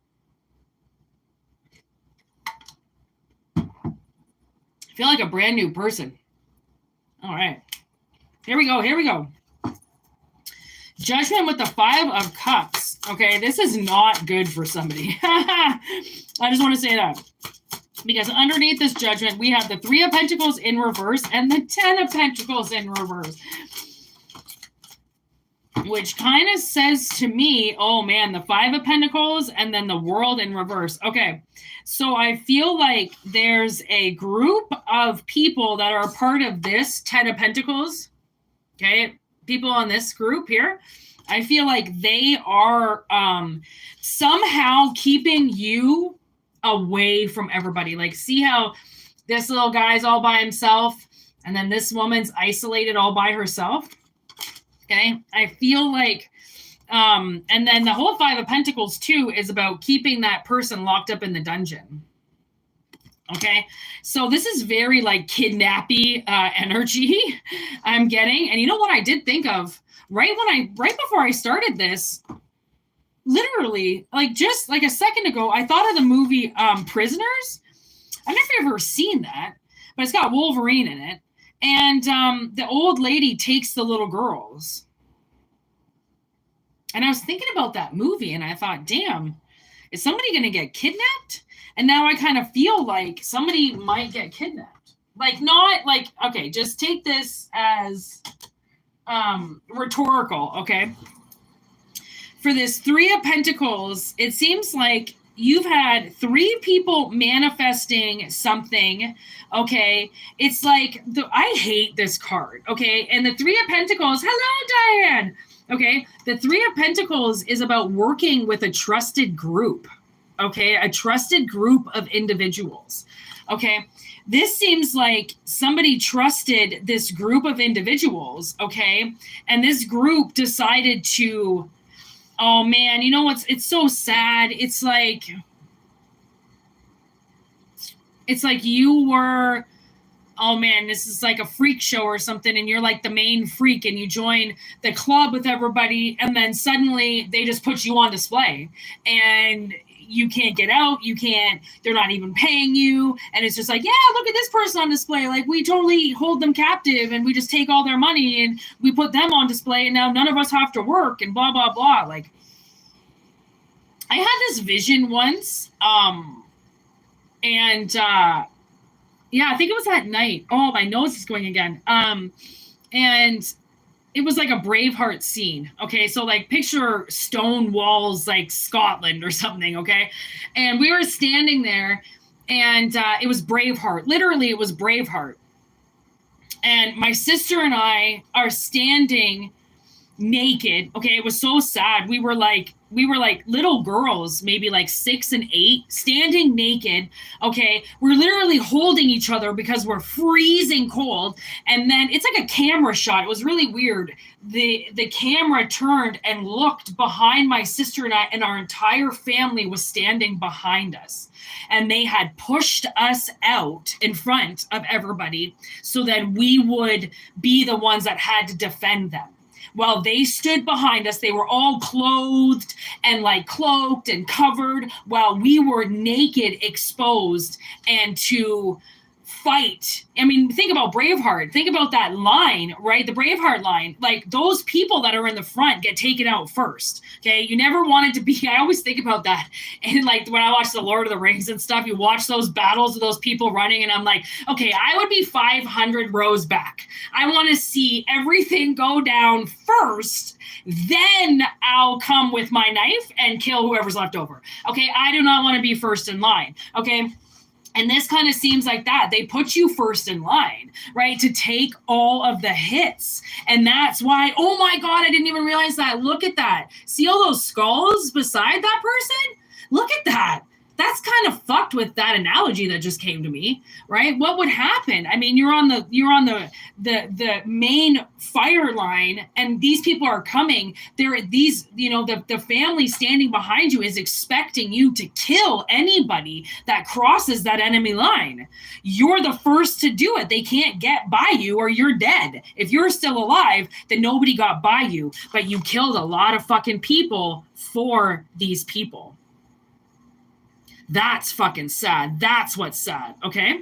I feel like a brand new person. All right. Here we go. Here we go. Judgment with the 5 of Cups. Okay, this is not good for somebody. I just want to say that. Because underneath this judgment, we have the 3 of Pentacles in reverse and the 10 of Pentacles in reverse. Which kind of says to me, oh man, the 5 of Pentacles and then the World in reverse. Okay, so I feel like there's a group of people that are a part of this 10 of Pentacles. Okay, people on this group here. I feel like they are somehow keeping you away from everybody. Like, see how this little guy's all by himself and then this woman's isolated all by herself. Okay, I feel like and then the whole 5 of Pentacles too is about keeping that person locked up in the dungeon. Okay, so this is very like kidnappy energy I'm getting. And you know what I did think of right before I started this, literally, like just like a second ago, I thought of the movie Prisoners. I don't know if you've ever seen that, but it's got Wolverine in it. And the old lady takes the little girls. And I was thinking about that movie and I thought, damn, is somebody going to get kidnapped? And now I kind of feel like somebody might get kidnapped. Like, not like, okay, just take this as rhetorical, okay? For this 3 of Pentacles, it seems like you've had 3 people manifesting something, okay? It's like, I hate this card, okay? And the 3 of Pentacles, hello, Diane! Okay, the 3 of Pentacles is about working with a trusted group, okay? A trusted group of individuals, okay? This seems like somebody trusted this group of individuals, okay? And this group decided to, oh man, you know what's, it's so sad. It's like you were, oh man, this is like a freak show or something, and you're like the main freak, and you join the club with everybody, and then suddenly they just put you on display, and you can't get out, they're not even paying you, and it's just like, yeah, look at this person on display, like we totally hold them captive, and we just take all their money, and we put them on display, and now none of us have to work, and blah, blah, blah. Like, I had this vision once, and yeah, I think it was that night. Oh, my nose is going again. And it was like a Braveheart scene. Okay, so like picture stone walls like Scotland or something, okay? And we were standing there, and it was Braveheart. Literally, it was Braveheart. And my sister and I are standing naked. Okay, it was so sad. We were like little girls, maybe like 6 and 8, standing naked. Okay, we're literally holding each other because we're freezing cold. And then it's like a camera shot. It was really weird. The camera turned and looked behind my sister and I, and our entire family was standing behind us. And they had pushed us out in front of everybody so that we would be the ones that had to defend them. While they stood behind us, they were all clothed and like cloaked and covered, while we were naked, exposed, and to fight. I mean, think about Braveheart. Think about that line, right? The Braveheart line. Like, those people that are in the front get taken out first. Okay, you never wanted to be. I always think about that. And like when I watch the Lord of the Rings and stuff, you watch those battles of those people running, and I'm like, okay, I would be 500 rows back. I want to see everything go down first. Then I'll come with my knife and kill whoever's left over. Okay, I do not want to be first in line. Okay. And this kind of seems like that. They put you first in line, right, to take all of the hits. And that's why, oh my God, I didn't even realize that. Look at that. See all those skulls beside that person? Look at that. That's kind of fucked with that analogy that just came to me, right? What would happen? I mean, you're on the main fire line, and these people are coming. There, these, the family standing behind you is expecting you to kill anybody that crosses that enemy line. You're the first to do it. They can't get by you, or you're dead. If you're still alive, then nobody got by you, but you killed a lot of fucking people for these people. That's fucking sad. That's what's sad, okay?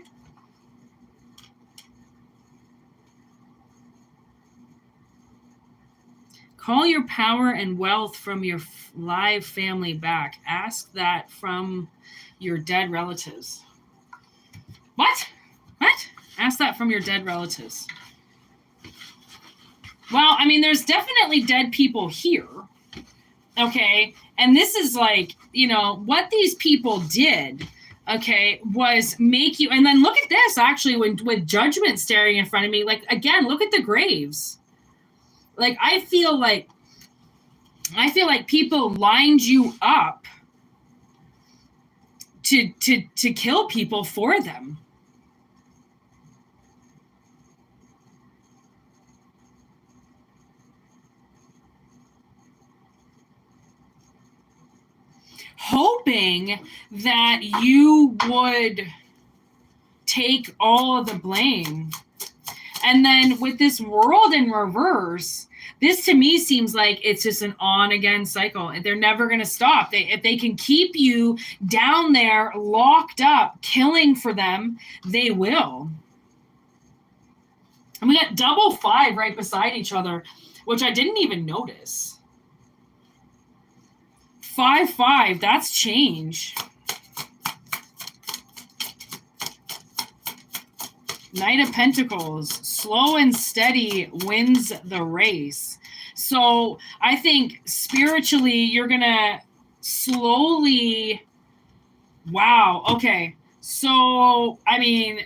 Call your power and wealth from your live family back. Ask that from your dead relatives. What? What? Ask that from your dead relatives. Well, I mean, there's definitely dead people here. Okay, and this is like, what these people did, okay, was make you, and then look at this, actually, with judgment staring in front of me, like, again, look at the graves. Like, I feel like people lined you up to kill people for them. Hoping that you would take all of the blame. And then with this world in reverse, this to me seems like it's just an on-again cycle. They're never going to stop. If they can keep you down there, locked up, killing for them, they will. And we got double 5 right beside each other, which I didn't even notice. 5-5, that's change. Knight of Pentacles, slow and steady wins the race. So I think spiritually, you're going to slowly, wow, okay. So, I mean,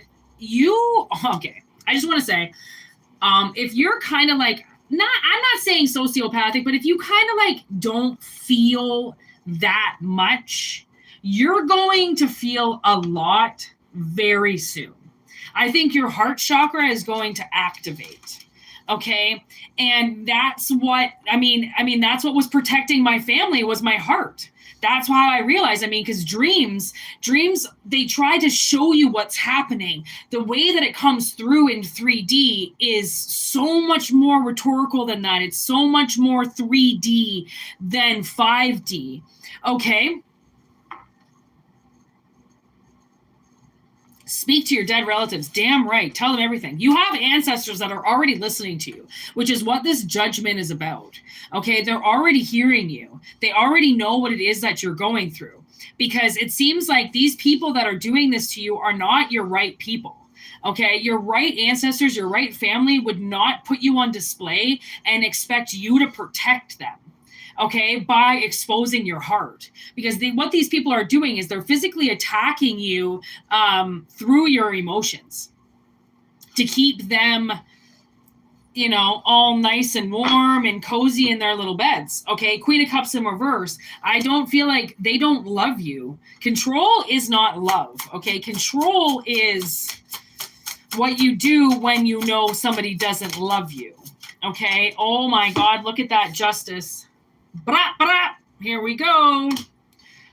okay, I just want to say, if you're kind of like, I'm not saying sociopathic, but if you kind of like don't feel that much, you're going to feel a lot very soon. I think your heart chakra is going to activate. Okay. And that's what, I mean, that's what was protecting my family, was my heart. That's why I realized, because dreams, they try to show you what's happening. The way that it comes through in 3D is so much more rhetorical than that. It's so much more 3D than 5D. Okay? Speak to your dead relatives. Damn right. Tell them everything. You have ancestors that are already listening to you, which is what this judgment is about. Okay, they're already hearing you. They already know what it is that you're going through, because it seems like these people that are doing this to you are not your right people. Okay, your right ancestors, your right family would not put you on display and expect you to protect them. Okay, by exposing your heart, because what these people are doing is they're physically attacking you through your emotions to keep them, all nice and warm and cozy in their little beds. Okay, Queen of Cups in reverse. I don't feel like they don't love you. Control is not love. Okay, control is what you do when you know somebody doesn't love you. Okay, oh my God, look at that Justice. Blah, blah. Here we go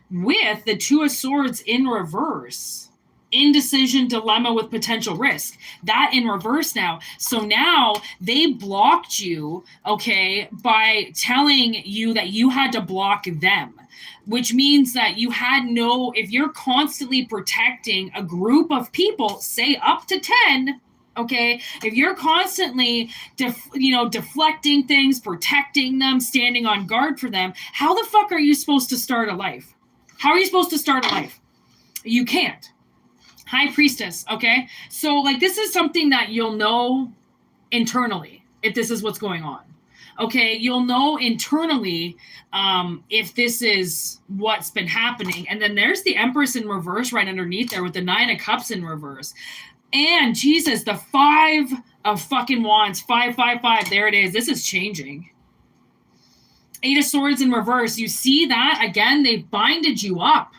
with the Two of Swords in reverse. indecision, dilemma with potential risk. That in reverse now. So now they blocked you, okay, by telling you that you had to block them, which means that you had no, if you're constantly protecting a group of people, say up to 10, okay, if you're constantly deflecting things, protecting them, standing on guard for them, how the fuck are you supposed to start a life? How are you supposed to start a life? You can't. High Priestess, okay? So, like, this is something that you'll know internally if this is what's going on, okay? You'll know internally if this is what's been happening. And then there's the Empress in reverse right underneath there with the 9 of Cups in reverse. And, Jesus, the 5 of fucking Wands, 5, 5, 5, there it is. This is changing. 8 of Swords in reverse. You see that? Again, they binded you up.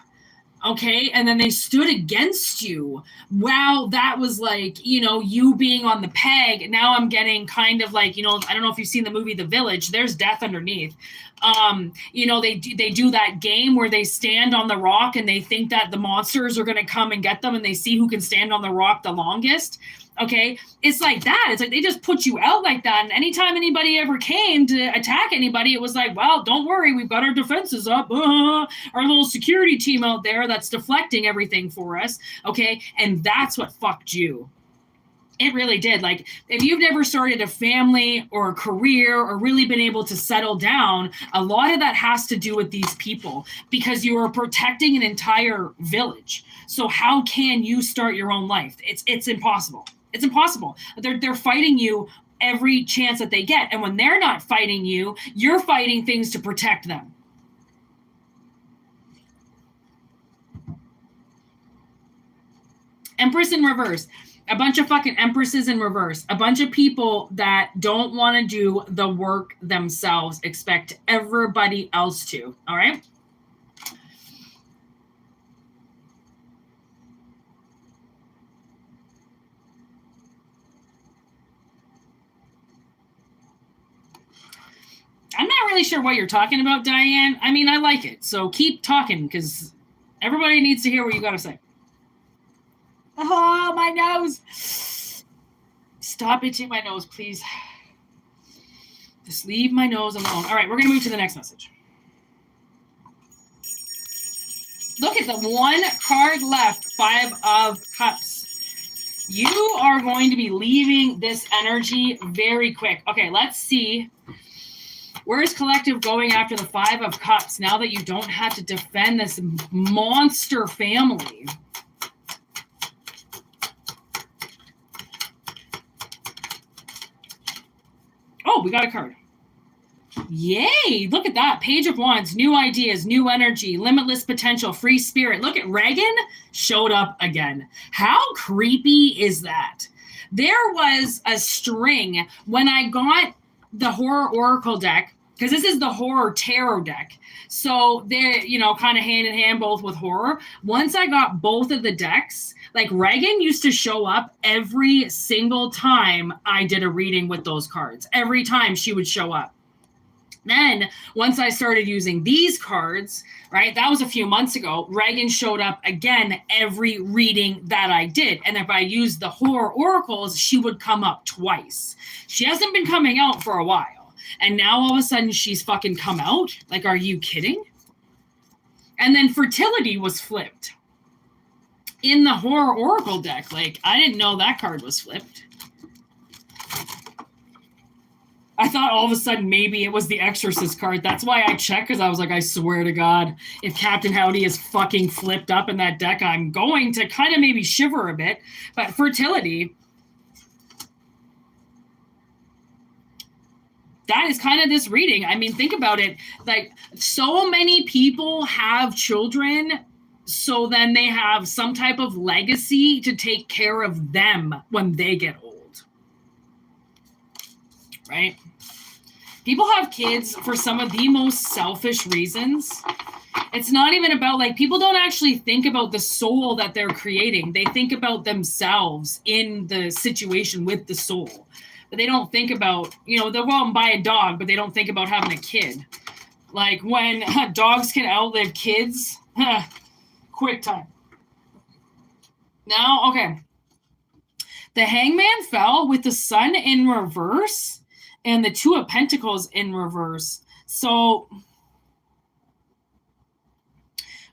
Okay, and then they stood against you. Wow, that was like, you being on the peg. Now I'm getting kind of like, I don't know if you've seen the movie The Village. There's death underneath. They do that game where they stand on the rock and they think that the monsters are going to come and get them, and they see who can stand on the rock the longest. Okay, it's like that. It's like they just put you out like that. And anytime anybody ever came to attack anybody, it was like, well, don't worry, we've got our defenses up. Our little security team out there that's deflecting everything for us. Okay, and that's what fucked you. It really did. Like, if you've never started a family or a career or really been able to settle down, a lot of that has to do with these people, because you are protecting an entire village. So how can you start your own life? It's impossible. It's impossible. They're fighting you every chance that they get. And when they're not fighting you, you're fighting things to protect them. Empress in reverse. A bunch of fucking empresses in reverse. A bunch of people that don't want to do the work themselves, expect everybody else to. All right? I'm not really sure what you're talking about, Diane. I mean, I like it. So keep talking, because everybody needs to hear what you got to say. Oh, my nose. Stop itching my nose, please. Just leave my nose alone. All right, we're going to move to the next message. Look at the one card left, 5 of Cups. You are going to be leaving this energy very quick. Okay, let's see. Where's collective going after the 5 of Cups now that you don't have to defend this monster family? Oh, we got a card. Yay! Look at that. Page of Wands, new ideas, new energy, limitless potential, free spirit. Look at Reagan showed up again. How creepy is that? There was a string when I got the Horror Oracle deck, because this is the Horror Tarot deck. So they're, kind of hand in hand, both with horror. Once I got both of the decks, like Reagan used to show up every single time I did a reading with those cards. Every time she would show up. Then once I started using these cards, right, that was a few months ago, Reagan showed up again every reading that I did. And if I used the Horror Oracles, she would come up twice. She hasn't been coming out for a while. And now all of a sudden she's fucking come out? Like, are you kidding? And then fertility was flipped in the Horror Oracle deck. Like, I didn't know that card was flipped. I thought all of a sudden maybe it was the Exorcist card. That's why I checked, because I was like, I swear to God, if Captain Howdy is fucking flipped up in that deck, I'm going to kind of maybe shiver a bit. But fertility, that is kind of this reading. I mean, think about it. Like, so many people have children, so then they have some type of legacy to take care of them when they get old. Right? People have kids for some of the most selfish reasons. It's not even about, like, people don't actually think about the soul that they're creating. They think about themselves in the situation with the soul. But they don't think about, they'll go out and buy a dog, but they don't think about having a kid. Like, when dogs can outlive kids, quick time. Now, okay. The Hangman fell with the Sun in reverse and the Two of Pentacles in reverse. So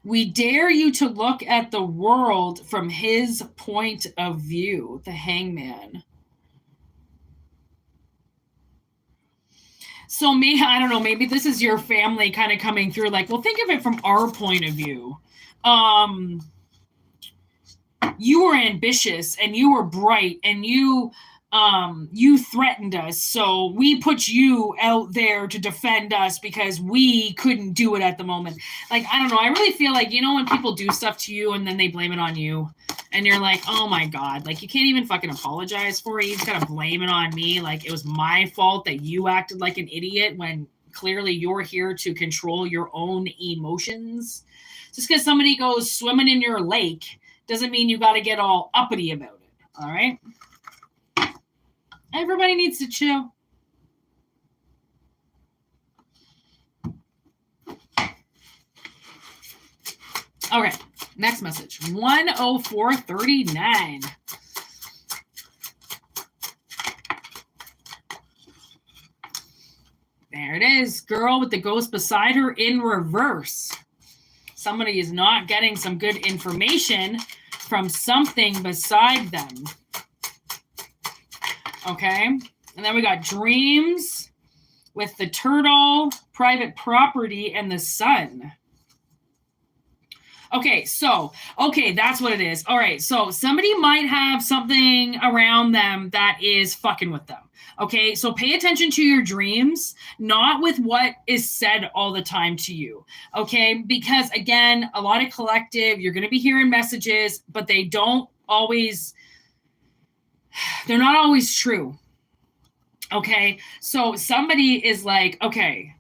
we dare you to look at the world from his point of view, the Hangman. So maybe, I don't know, maybe this is your family kind of coming through like, well, think of it from our point of view. You were ambitious and you were bright and you threatened us, so we put you out there to defend us because we couldn't do it at the moment. Like, I don't know, I really feel like, you know, when people do stuff to you and then they blame it on you and you're like, oh my God, like you can't even fucking apologize for it, you just gotta blame it on me, like it was my fault that you acted like an idiot when clearly you're here to control your own emotions. Just because somebody goes swimming in your lake doesn't mean you got to get all uppity about it. All right? Everybody needs to chill. Okay, next message. 10439. There it is. Girl with the ghost beside her in reverse. Somebody is not getting some good information from something beside them. Okay. And then we got dreams with the turtle, private property, and the sun. Okay, so, that's what it is. All right, so somebody might have something around them that is fucking with them. Okay, so pay attention to your dreams, not with what is said all the time to you. Okay, because again, a lot of collective, you're going to be hearing messages, but they're not always true. Okay, so somebody is like, okay,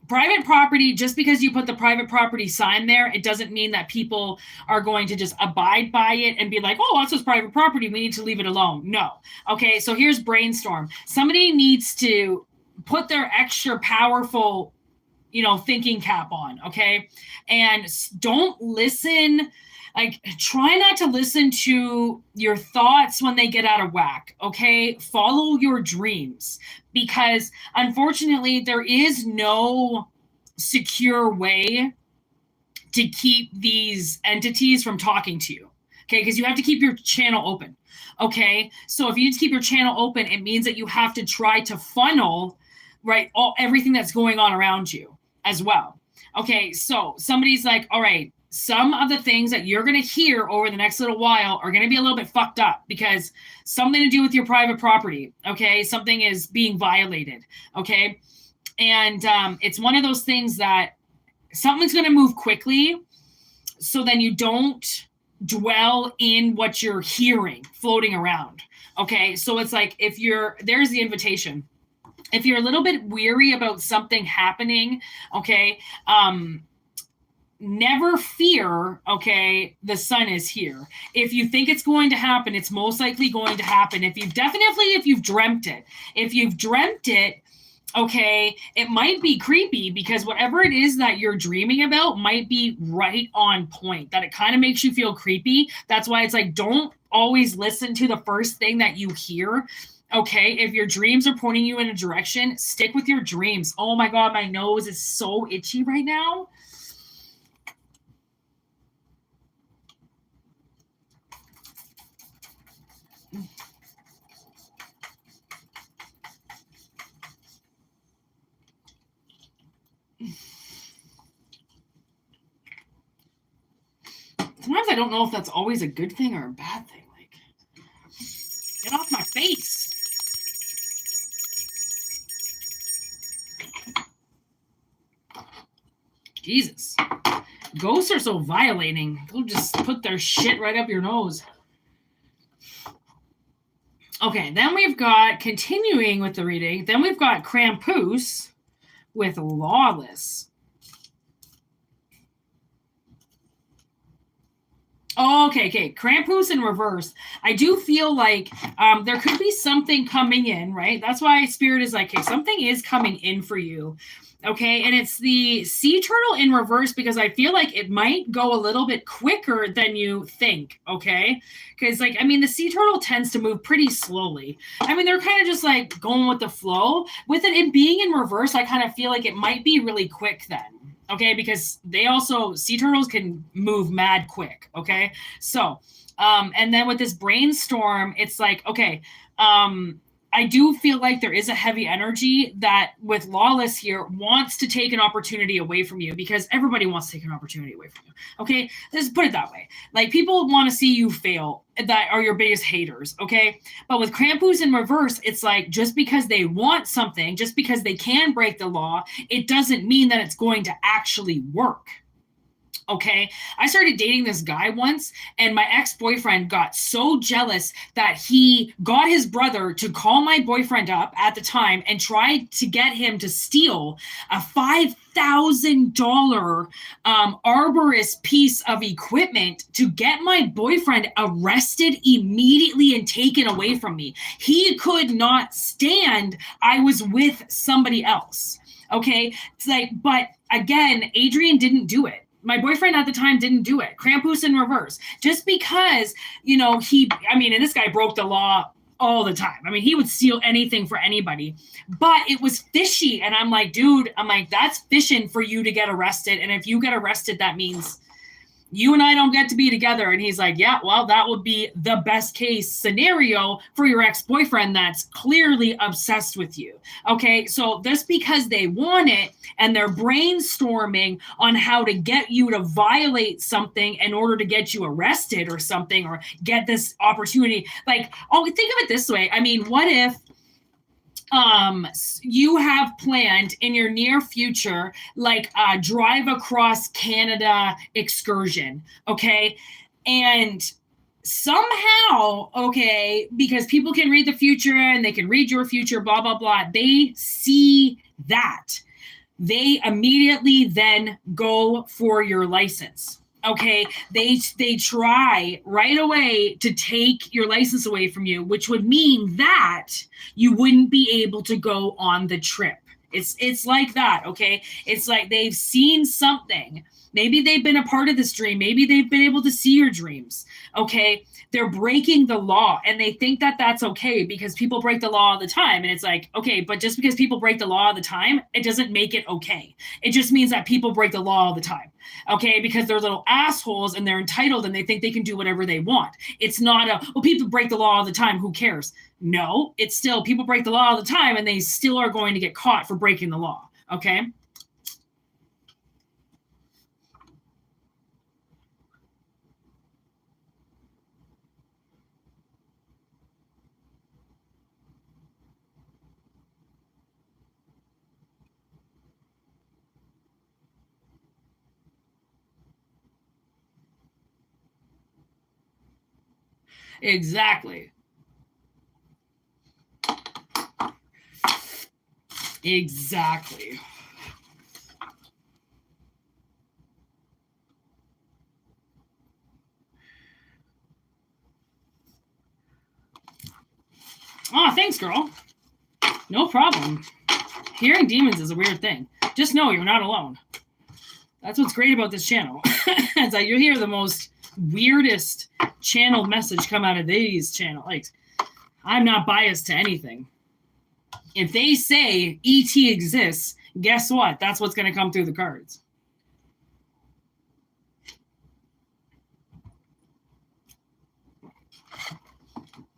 private property, just because you put the private property sign there, it doesn't mean that people are going to just abide by it and be like, oh, that's just private property, we need to leave it alone. No. Okay, so here's brainstorm. Somebody needs to put their extra powerful, thinking cap on, okay? And don't listen, like, try not to listen to your thoughts when they get out of whack, okay? Follow your dreams, because unfortunately there is no secure way to keep these entities from talking to you, okay? Because you have to keep your channel open, okay? So if you just keep your channel open, it means that you have to try to funnel, right, everything that's going on around you as well. Okay, so somebody's like, all right, some of the things that you're going to hear over the next little while are going to be a little bit fucked up because something to do with your private property, okay? Something is being violated, okay? And it's one of those things that something's going to move quickly, so then you don't dwell in what you're hearing floating around, okay? So it's like, there's the invitation. If you're a little bit weary about something happening, okay, never fear, okay, the sun is here. If you think it's going to happen, it's most likely going to happen. If you've dreamt it, okay, it might be creepy because whatever it is that you're dreaming about might be right on point, that it kind of makes you feel creepy. That's why it's like, don't always listen to the first thing that you hear. Okay, if your dreams are pointing you in a direction, stick with your dreams. Oh my God, my nose is so itchy right now. Sometimes I don't know if that's always a good thing or a bad thing. Like, get off my face. Jesus. Ghosts are so violating. They'll just put their shit right up your nose. Okay, then we've got, continuing with the reading, then we've got Krampus with Lawless. Okay. Krampus in reverse. I do feel like there could be something coming in, right? That's why Spirit is like, hey, something is coming in for you. Okay, and it's the sea turtle in reverse because I feel like it might go a little bit quicker than you think. Okay, because like I mean, the sea turtle tends to move pretty slowly. I mean, they're kind of just like going with the flow. With it being in reverse, I kind of feel like it might be really quick then. Okay, because they also sea turtles can move mad quick. Okay, so and then with this brainstorm, it's like okay. I do feel like there is a heavy energy that with Lawless here wants to take an opportunity away from you because everybody wants to take an opportunity away from you. Okay, let's put it that way. Like people want to see you fail that are your biggest haters. Okay, but with Krampus in reverse, it's like just because they want something, just because they can break the law, it doesn't mean that it's going to actually work. Okay. I started dating this guy once, and my ex boyfriend got so jealous that he got his brother to call my boyfriend up at the time and tried to get him to steal a $5,000 arborist piece of equipment to get my boyfriend arrested immediately and taken away from me. He could not stand I was with somebody else. Okay. It's like, but again, Adrian didn't do it. My boyfriend at the time didn't do it. Krampus in reverse. Just because, you know, and this guy broke the law all the time. I mean, he would steal anything for anybody, but it was fishy. And I'm like, dude, that's fishing for you to get arrested. And if you get arrested, that means you and I don't get to be together. And he's like, yeah, well, that would be the best case scenario for your ex-boyfriend that's clearly obsessed with you. Okay, so just because they want it and they're brainstorming on how to get you to violate something in order to get you arrested or something or get this opportunity. Like, think of it this way. I mean, what if you have planned in your near future, like a drive across Canada excursion, okay? And somehow, okay, because people can read the future and they can read your future, blah, blah, blah, they see that. They immediately then go for your license. Okay, they try right away to take your license away from you, which would mean that you wouldn't be able to go on the trip. It's like that, okay? It's like they've seen something. Maybe they've been a part of this dream. Maybe they've been able to see your dreams, okay? They're breaking the law, and they think that that's okay because people break the law all the time. And it's like, okay, but just because people break the law all the time, it doesn't make it okay. It just means that people break the law all the time, okay? Because they're little assholes and they're entitled and they think they can do whatever they want. It's not people break the law all the time. Who cares? No, it's still people break the law all the time and they still are going to get caught for breaking the law, okay? Exactly. Exactly. Oh, thanks, girl. No problem. Hearing demons is a weird thing. Just know you're not alone. That's what's great about this channel. It's like you hear the most weirdest channeled message come out of these channels. Like, I'm not biased to anything. If they say ET exists, guess what? That's what's going to come through the cards.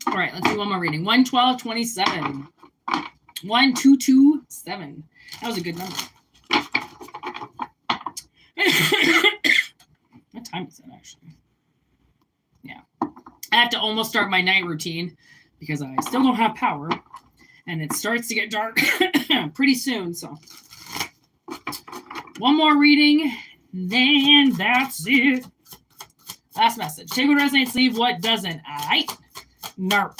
All right, let's do one more reading. 11227. 1227. That was a good number. What time is it actually? Yeah. I have to almost start my night routine because I still don't have power and it starts to get dark pretty soon. So one more reading, then that's it. Last message. Take what resonates, leave what doesn't. All right. Narp.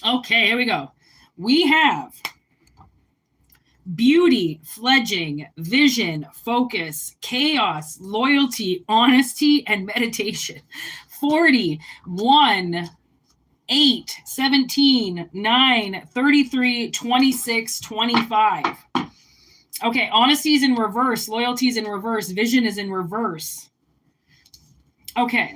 Okay, here we go. We have beauty, fledging, vision, focus, chaos, loyalty, honesty, and meditation. 40, 1, 8, 17, 9, 33, 26, 25. Okay, honesty is in reverse, loyalty is in reverse, vision is in reverse. Okay.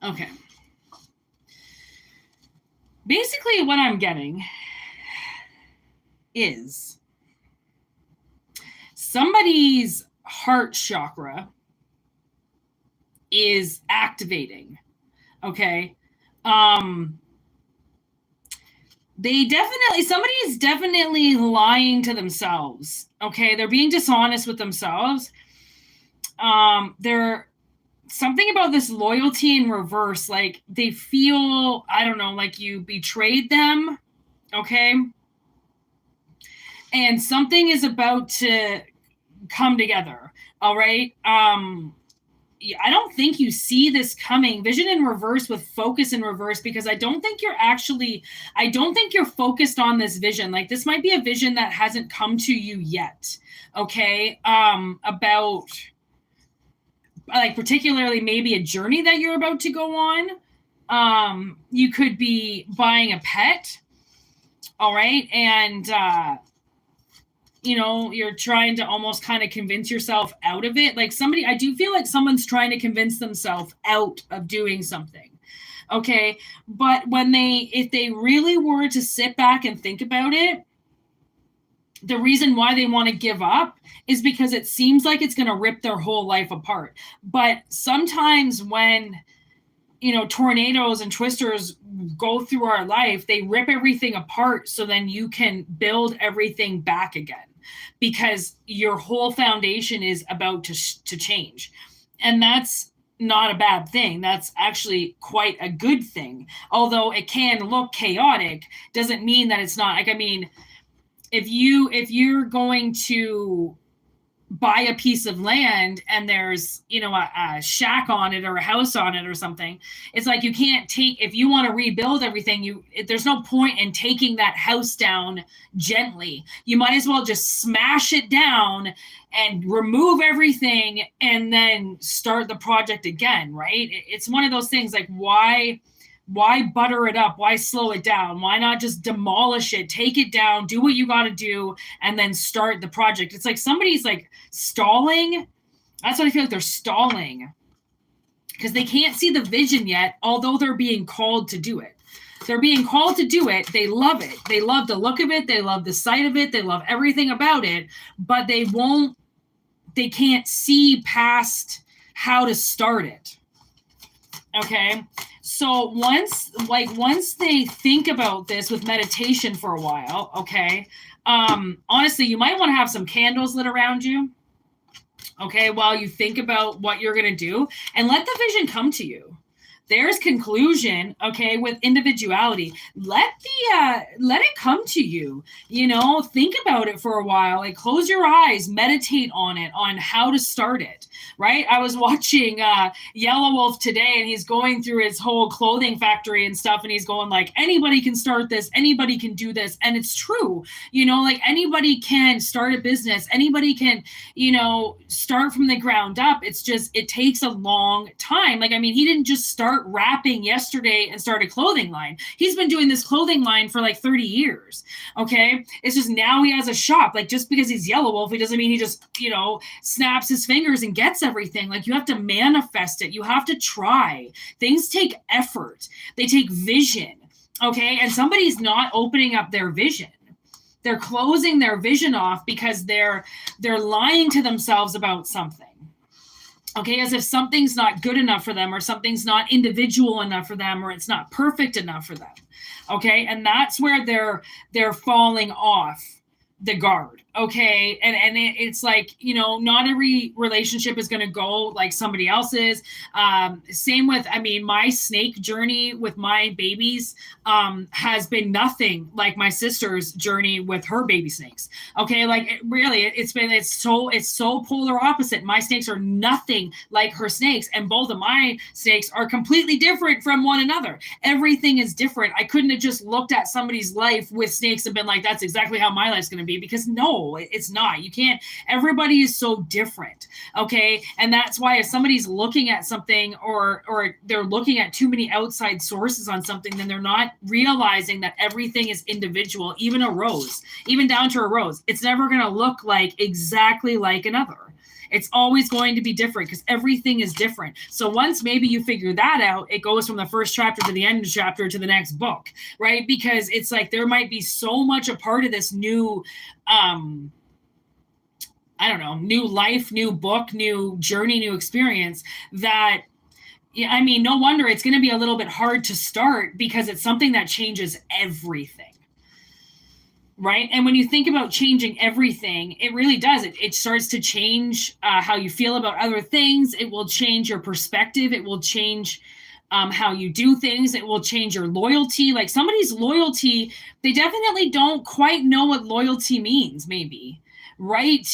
Okay. Basically, what I'm getting is somebody's heart chakra is activating. Okay. Somebody's definitely lying to themselves. Okay. They're being dishonest with themselves. They're something about this loyalty in reverse. Like they feel, I don't know, like you betrayed them. Okay. And something is about to come together. All right. I don't think you see this coming. Vision in reverse with focus in reverse, because I don't think you're focused on this vision. Like this might be a vision that hasn't come to you yet. Okay. About like particularly maybe a journey that you're about to go on. You could be buying a pet. All right. And, you're trying to almost kind of convince yourself out of it. Like I do feel like someone's trying to convince themselves out of doing something. Okay. But if they really were to sit back and think about it, the reason why they want to give up is because it seems like it's going to rip their whole life apart. But sometimes when, tornadoes and twisters go through our life, they rip everything apart so then you can build everything back again, because your whole foundation is about to change. And that's not a bad thing. That's actually quite a good thing. Although it can look chaotic, doesn't mean that it's not. Like, I mean, if you're going to buy a piece of land and there's, a shack on it or a house on it or something, it's like you can't if you want to rebuild everything, there's no point in taking that house down gently. You might as well just smash it down and remove everything and then start the project again, right? It's one of those things like, why butter it up? Why slow it down? Why not just demolish it, take it down, do what you got to do, and then start the project? It's like somebody's like stalling. That's what I feel like. They're stalling because they can't see the vision yet, although they're being called to do it. They're being called to do it. They love it. They love the look of it. They love the sight of it. They love everything about it, but they can't see past how to start it. Okay. So once they think about this with meditation for a while, okay, honestly, you might want to have some candles lit around you, okay, while you think about what you're going to do, and let the vision come to you. There's conclusion, okay, with individuality. Let it come to you, think about it for a while, like close your eyes, meditate on it, on how to start it, right? I was watching Yellow Wolf today, and he's going through his whole clothing factory and stuff, and he's going like, anybody can start this, anybody can do this, and it's true, like anybody can start a business, anybody can, start from the ground up. It's just, it takes a long time. Like, I mean, he didn't just start rapping yesterday and start a clothing line. He's been doing this clothing line for like 30 years. Okay. It's just now he has a shop. Like, just because he's Yellow Wolf, it doesn't mean he just, snaps his fingers and gets everything. Like, you have to manifest it. You have to try. Things take effort. They take vision. Okay. And somebody's not opening up their vision. They're closing their vision off because they're lying to themselves about something. Okay, as if something's not good enough for them, or something's not individual enough for them, or it's not perfect enough for them. Okay, and that's where they're falling off. the guard. Okay. And it's like, you know, not every relationship is going to go like somebody else's. Same with, I mean, my snake journey with my babies has been nothing like my sister's journey with her baby snakes. Okay. Like it's so polar opposite. My snakes are nothing like her snakes, and both of my snakes are completely different from one another. Everything is different. I couldn't have just looked at somebody's life with snakes and been like, that's exactly how my life's going to be, because no, it's not. You can't. Everybody is so different. Okay. And that's why if somebody's looking at something or they're looking at too many outside sources on something, then they're not realizing that everything is individual. Even a rose, even down to a rose, it's never going to look like exactly like another. It's always going to be different because everything is different. So once maybe you figure that out, it goes from the first chapter to the end of the chapter to the next book, right? Because it's like there might be so much a part of this new, I don't know, new life, new book, new journey, new experience that, yeah, I mean, no wonder it's going to be a little bit hard to start because it's something that changes everything. Right. And when you think about changing everything, it really does. It starts to change how you feel about other things. It will change your perspective. It will change how you do things. It will change your loyalty. Like somebody's loyalty, they definitely don't quite know what loyalty means, maybe. Right.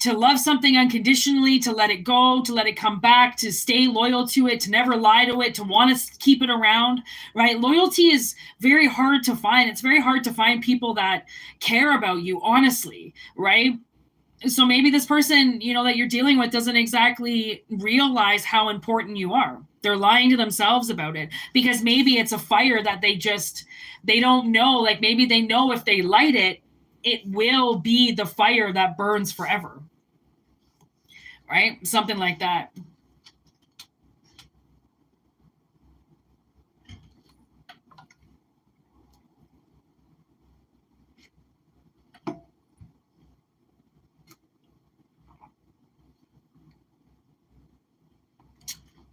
To love something unconditionally, to let it go, to let it come back, to stay loyal to it, to never lie to it, to want to keep it around, right? Loyalty is very hard to find. It's very hard to find people that care about you, honestly, right? So maybe this person, you know, that you're dealing with doesn't exactly realize how important you are. They're lying to themselves about it because maybe it's a fire that they don't know. Like maybe they know if they light it, it will be the fire that burns forever. Right? Something like that.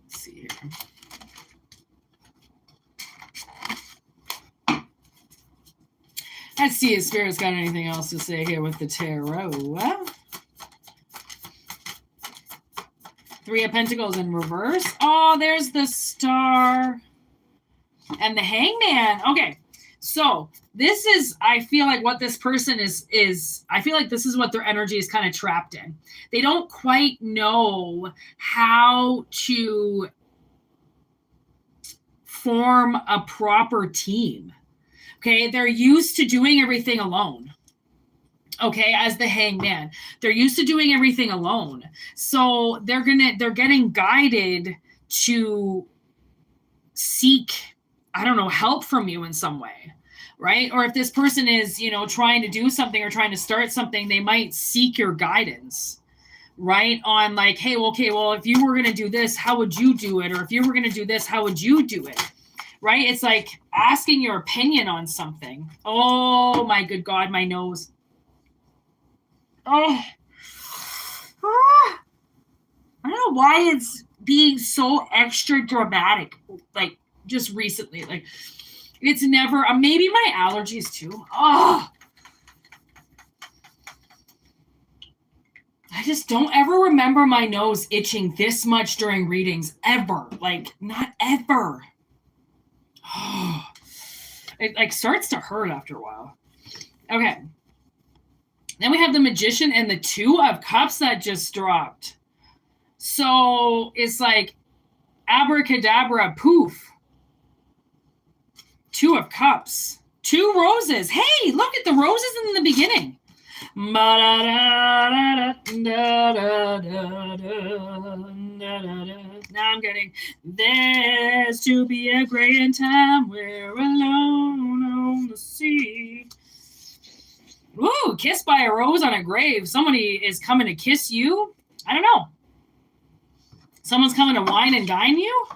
Let's see here. Let's see if Spirit's got anything else to say here with the tarot. Three of Pentacles in reverse. Oh, there's the Star and the Hangman. Okay, so this is, I feel like what this person is I feel like this is what their energy is kind of trapped in. They don't quite know how to form a proper team. Okay, they're used to doing everything alone. Okay, as the Hangman, they're used to doing everything alone. So they're getting guided to seek, I don't know, help from you in some way, right? Or if this person is, you know, trying to do something or trying to start something, they might seek your guidance, right? On like, hey, okay, well, if you were going to do this, how would you do it? Or if you were going to do this, how would you do it? Right? It's like asking your opinion on something. Oh my good God, my nose. Oh, I don't know why it's being so extra dramatic, like just recently. Like it's never, maybe my allergies too. Oh, I just don't ever remember my nose itching this much during readings ever. Like not ever. Oh, it like starts to hurt after a while. Okay. Then we have the Magician and the Two of Cups that just dropped. So it's like abracadabra, poof. Two of Cups. Two roses. Hey, look at the roses in the beginning. Now I'm getting, there's to be a great time we're alone on the sea. Ooh, kissed by a rose on a grave. Somebody is coming to kiss you. I don't know. Someone's coming to wine and dine you.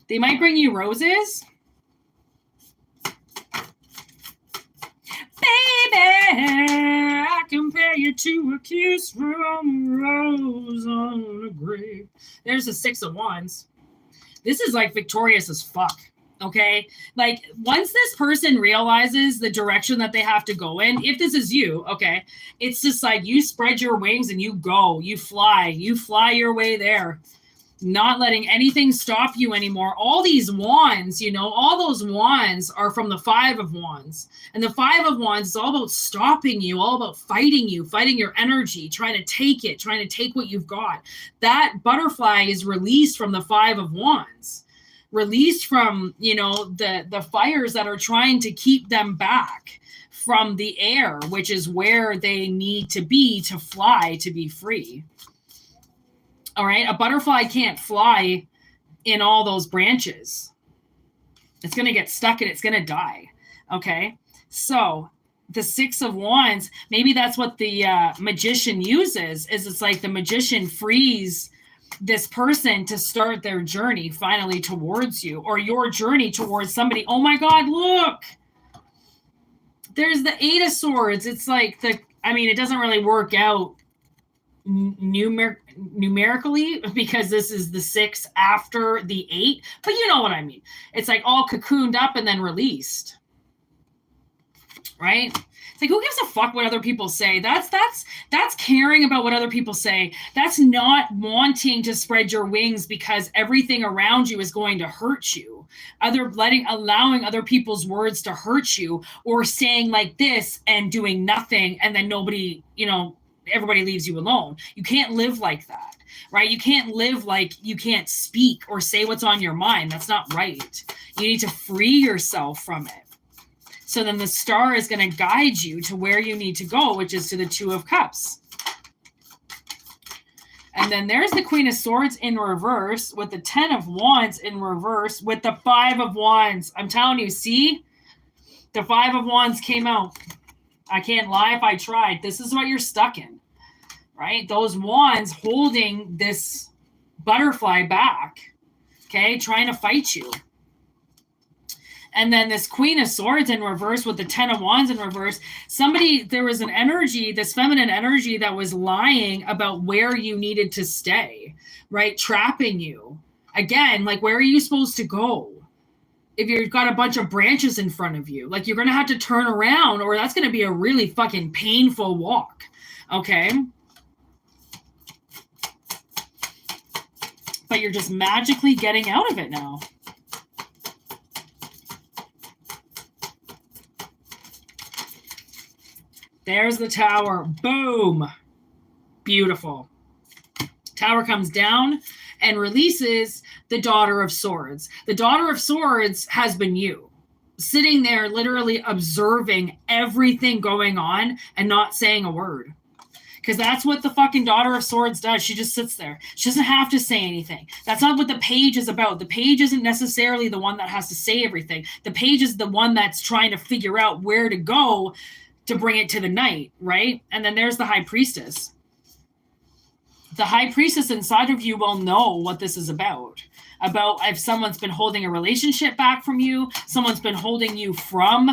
They might bring you roses. Baby, I compare you to a kiss from a rose on a grave. There's the Six of Wands. This is like victorious as fuck. Okay. Like once this person realizes the direction that they have to go in, if this is you, okay, it's just like you spread your wings and you go, you fly your way there, not letting anything stop you anymore. All these wands, you know, all those wands are from the Five of Wands. And the Five of Wands is all about stopping you, all about fighting you, fighting your energy, trying to take what you've got. That butterfly is released from the Five of Wands. Released from, you know, the fires that are trying to keep them back from the air, which is where they need to be to fly, to be free. All right. A butterfly can't fly in all those branches. It's going to get stuck and it's going to die. Okay. So the Six of Wands, maybe that's what the magician uses, is it's like the magician frees this person to start their journey finally towards you, or your journey towards somebody. Oh my God, look, there's the Eight of Swords. It's like it doesn't really work out numerically because this is the 6 after the 8, but you know what I mean. It's like all cocooned up and then released, right? It's like, who gives a fuck what other people say? That's caring about what other people say. That's not wanting to spread your wings because everything around you is going to hurt you. Allowing other people's words to hurt you, or saying like this and doing nothing, and then nobody, you know, everybody leaves you alone. You can't live like that, right? You can't live like you can't speak or say what's on your mind. That's not right. You need to free yourself from it. So then the star is going to guide you to where you need to go, which is to the Two of Cups. And then there's the Queen of Swords in reverse with the 10 of Wands in reverse with the 5 of Wands. I'm telling you, see? The 5 of Wands came out. I can't lie if I tried. This is what you're stuck in, right? Those wands holding this butterfly back, okay? Trying to fight you. And then this Queen of Swords in reverse with the 10 of Wands in reverse. There was an energy, this feminine energy that was lying about where you needed to stay, right? Trapping you. Again, like, where are you supposed to go? If you've got a bunch of branches in front of you, like, you're going to have to turn around, or that's going to be a really fucking painful walk. Okay. But you're just magically getting out of it now. There's the Tower. Boom. Beautiful. Tower comes down and releases the Daughter of Swords. The Daughter of Swords has been you, sitting there literally observing everything going on and not saying a word. Because that's what the fucking Daughter of Swords does. She just sits there. She doesn't have to say anything. That's not what the page is about. The page isn't necessarily the one that has to say everything. The page is the one that's trying to figure out where to go to bring it to the knight, right? And then there's the High Priestess. The High Priestess inside of you will know what this is about if someone's been holding a relationship back from you, someone's been holding you from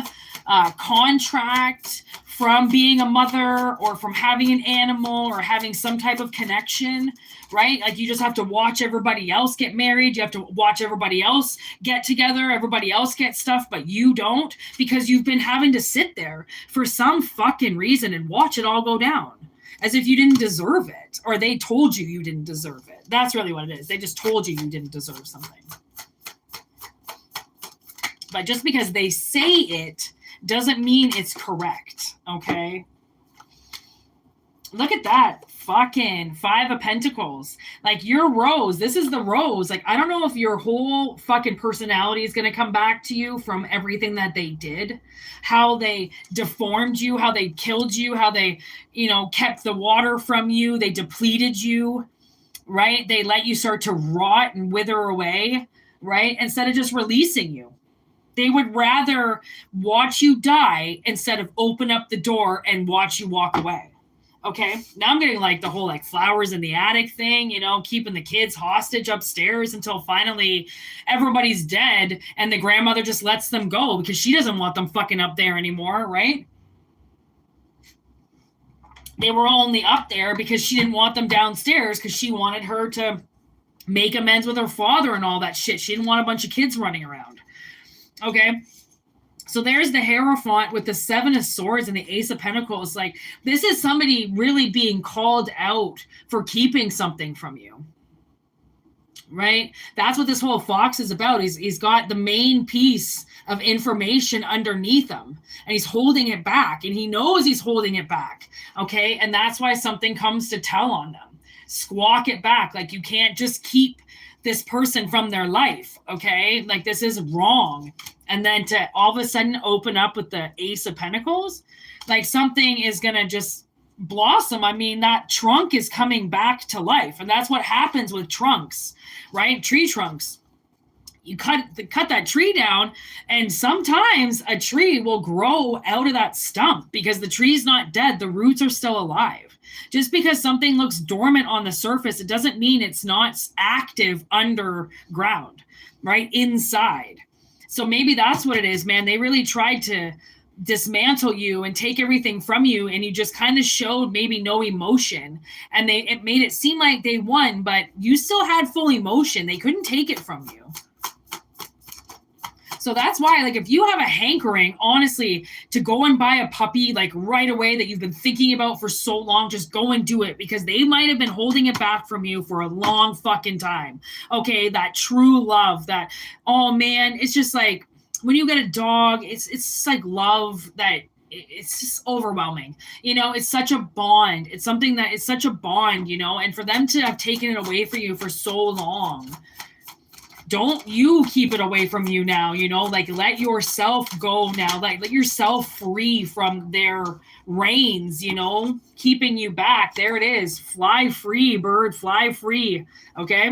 contract, from being a mother, or from having an animal, or having some type of connection, right? Like, you just have to watch everybody else get married. You have to watch everybody else get together. Everybody else get stuff, but you don't, because you've been having to sit there for some fucking reason and watch it all go down as if you didn't deserve it, or they told you you didn't deserve it. That's really what it is. They just told you didn't deserve something. But just because they say it doesn't mean it's correct, okay? Look at that. Fucking 5 of Pentacles. Like, your rose, this is the rose. Like, I don't know if your whole fucking personality is going to come back to you from everything that they did, how they deformed you, how they killed you, how they, you know, kept the water from you, they depleted you, right? They let you start to rot and wither away, right? Instead of just releasing you. They would rather watch you die instead of open up the door and watch you walk away. Okay, now I'm getting like the whole like flowers in the attic thing, you know, keeping the kids hostage upstairs until finally everybody's dead and the grandmother just lets them go because she doesn't want them fucking up there anymore, right? They were only up there because she didn't want them downstairs because she wanted her to make amends with her father and all that shit. She didn't want a bunch of kids running around. Okay. So there's the Hierophant with the Seven of Swords and the Ace of Pentacles. Like, this is somebody really being called out for keeping something from you. Right? That's what this whole Fox is about. He's got the main piece of information underneath him, and he's holding it back, and he knows he's holding it back. Okay? And that's why something comes to tell on them. Squawk it back. Like, you can't just keep this person from their life. Okay? Like, this is wrong. And then to all of a sudden open up with the Ace of Pentacles, like, something is going to just blossom. I mean, that trunk is coming back to life. And that's what happens with trunks, right? Tree trunks. You cut that tree down, and sometimes a tree will grow out of that stump because the tree's not dead. The roots are still alive. Just because something looks dormant on the surface, it doesn't mean it's not active underground, right? Inside. So maybe that's what it is, man. They really tried to dismantle you and take everything from you, and you just kind of showed maybe no emotion, and it made it seem like they won, but you still had full emotion. They couldn't take it from you. So that's why, like, if you have a hankering, honestly, to go and buy a puppy, like, right away that you've been thinking about for so long, just go and do it, because they might have been holding it back from you for a long fucking time. Okay, that true love, that, oh man, it's just like, when you get a dog, it's just like love that it's just overwhelming. You know, it's such a bond. It's something that is such a bond, you know, and for them to have taken it away from you for so long, don't you keep it away from you now, you know, like, let yourself go now, like, let yourself free from their reins, you know, keeping you back. There it is. Fly free, bird, fly free. Okay.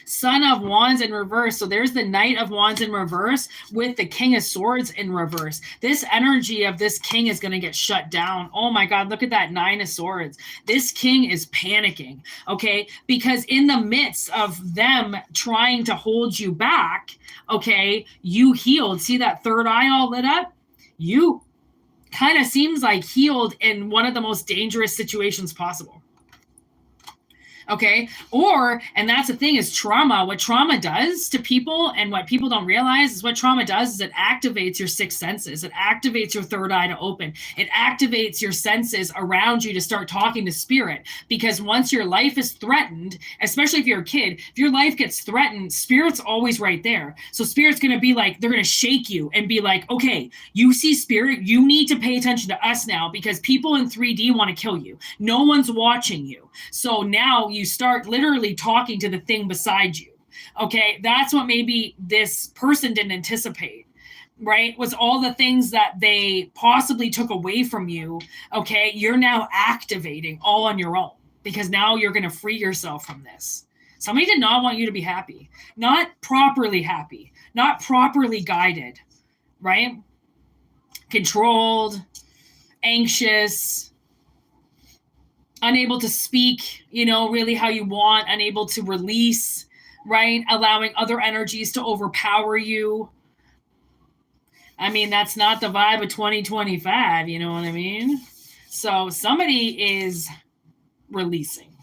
Son of Wands in reverse. So there's the Knight of Wands in reverse with the King of Swords in reverse. This energy of this king is going to get shut down. Oh my God, look at that Nine of Swords. This king is panicking, okay? Because in the midst of them trying to hold you back, okay, you healed. See that third eye all lit up? You kind of seems like healed in one of the most dangerous situations possible. Okay. And that's the thing, is trauma. What trauma does to people, and what people don't realize, is what trauma does is it activates your sixth senses. It activates your third eye to open. It activates your senses around you to start talking to spirit. Because once your life is threatened, especially if you're a kid, if your life gets threatened, spirit's always right there. So spirit's going to be like, they're going to shake you and be like, okay, you see spirit, you need to pay attention to us now, because people in 3D want to kill you. No one's watching you. So now you start literally talking to the thing beside you. Okay, that's what maybe this person didn't anticipate, right? Was all the things that they possibly took away from you. Okay, you're now activating all on your own, because now you're going to free yourself from this. Somebody did not want you to be happy, not properly happy, not properly guided, right? Controlled, anxious, unable to speak, you know, really how you want, unable to release, right? Allowing other energies to overpower you. I mean, that's not the vibe of 2025, you know what I mean? So somebody is releasing.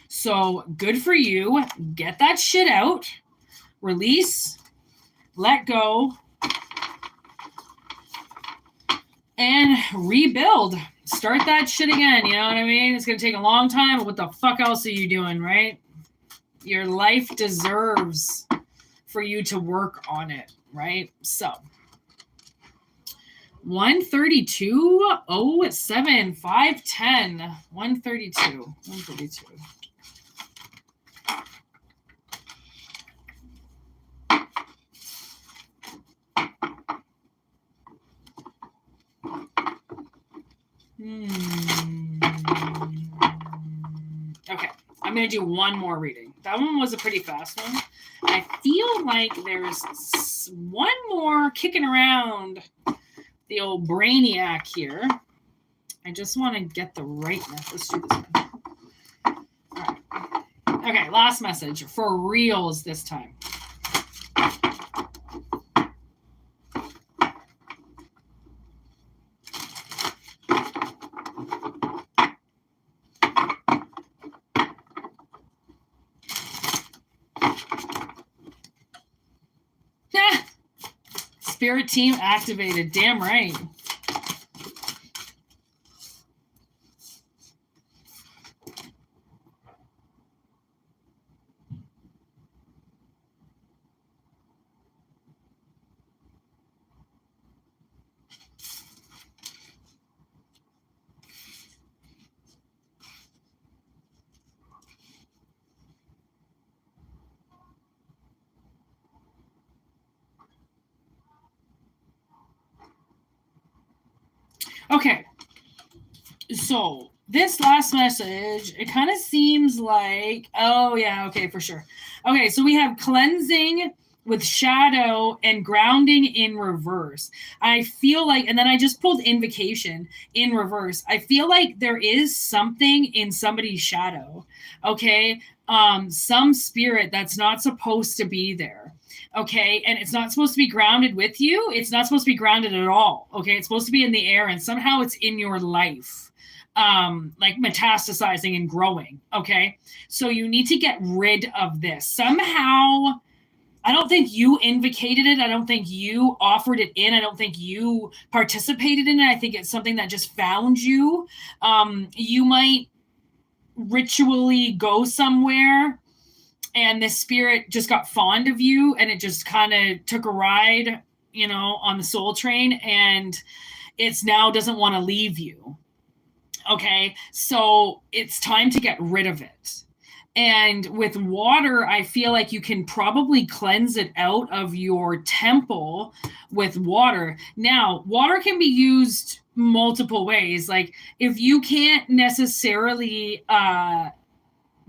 So good for you. Get that shit out. Release. Let go. And rebuild. Start that shit again, you know what I mean? It's going to take a long time, but what the fuck else are you doing, right? Your life deserves for you to work on it, right? So, 132.07, 510, 132, 132. Okay, I'm going to do one more reading. That one was a pretty fast one. I feel like there's one more kicking around the old brainiac here. I just want to get the rightness. Let's do this one. All right. Okay, last message. For reals this time. Spirit team activated. Damn right. Okay. So this last message, it kind of seems like, oh yeah, okay, for sure. Okay, so we have cleansing with shadow and grounding in reverse. I feel like, and then I just pulled invocation in reverse. I feel like there is something in somebody's shadow, okay? Some spirit that's not supposed to be there. Okay, and it's not supposed to be grounded with you. It's not supposed to be grounded at all. Okay, it's supposed to be in the air, and somehow it's in your life, like metastasizing and growing. Okay, so you need to get rid of this somehow. I don't think you invocated it. I don't think you offered it in. I don't think you participated in it. I think it's something that just found you. You might ritually go somewhere and this spirit just got fond of you and it just kind of took a ride, on the soul train, and it's now doesn't want to leave you. Okay, so it's time to get rid of it. And with water, I feel like you can probably cleanse it out of your temple with water. Now, water can be used multiple ways. Like if you can't necessarily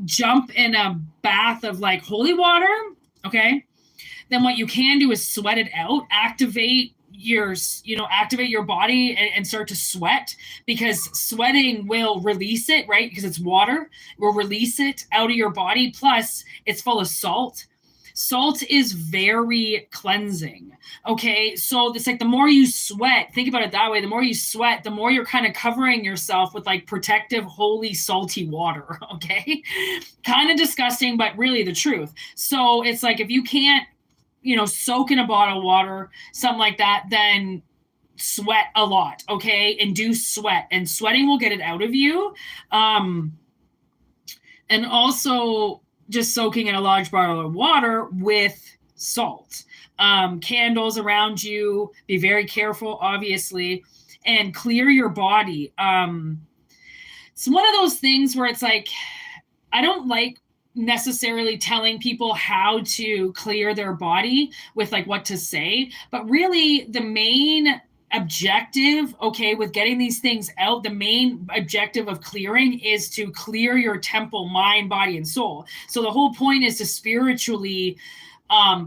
jump in a bath of like holy water, okay, then what you can do is sweat it out, activate your body and start to sweat, because sweating will release it, right? Because it's water, will release it out of your body. Plus it's full of salt. Salt is very cleansing. Okay, so it's like the more you sweat, think about it that way, the more you sweat, the more you're kind of covering yourself with like protective, holy, salty water. Okay, kind of disgusting, but really the truth. So it's like if you can't, soak in a bottle of water, something like that, then sweat a lot. Okay, induce sweat, and sweating will get it out of you. And also just soaking in a large bottle of water with salt. Candles around you, be very careful, obviously, and clear your body. It's one of those things where it's like, I don't like necessarily telling people how to clear their body with like what to say, but really the main objective, okay, with getting these things out, the main objective of clearing is to clear your temple, mind, body, and soul. So the whole point is to spiritually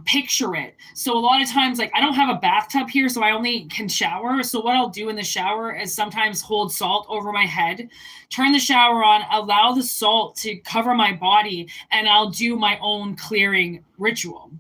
picture it. So a lot of times, like I don't have a bathtub here, so I only can shower. So what I'll do in the shower is sometimes hold salt over my head, turn the shower on, allow the salt to cover my body, and I'll do my own clearing ritual.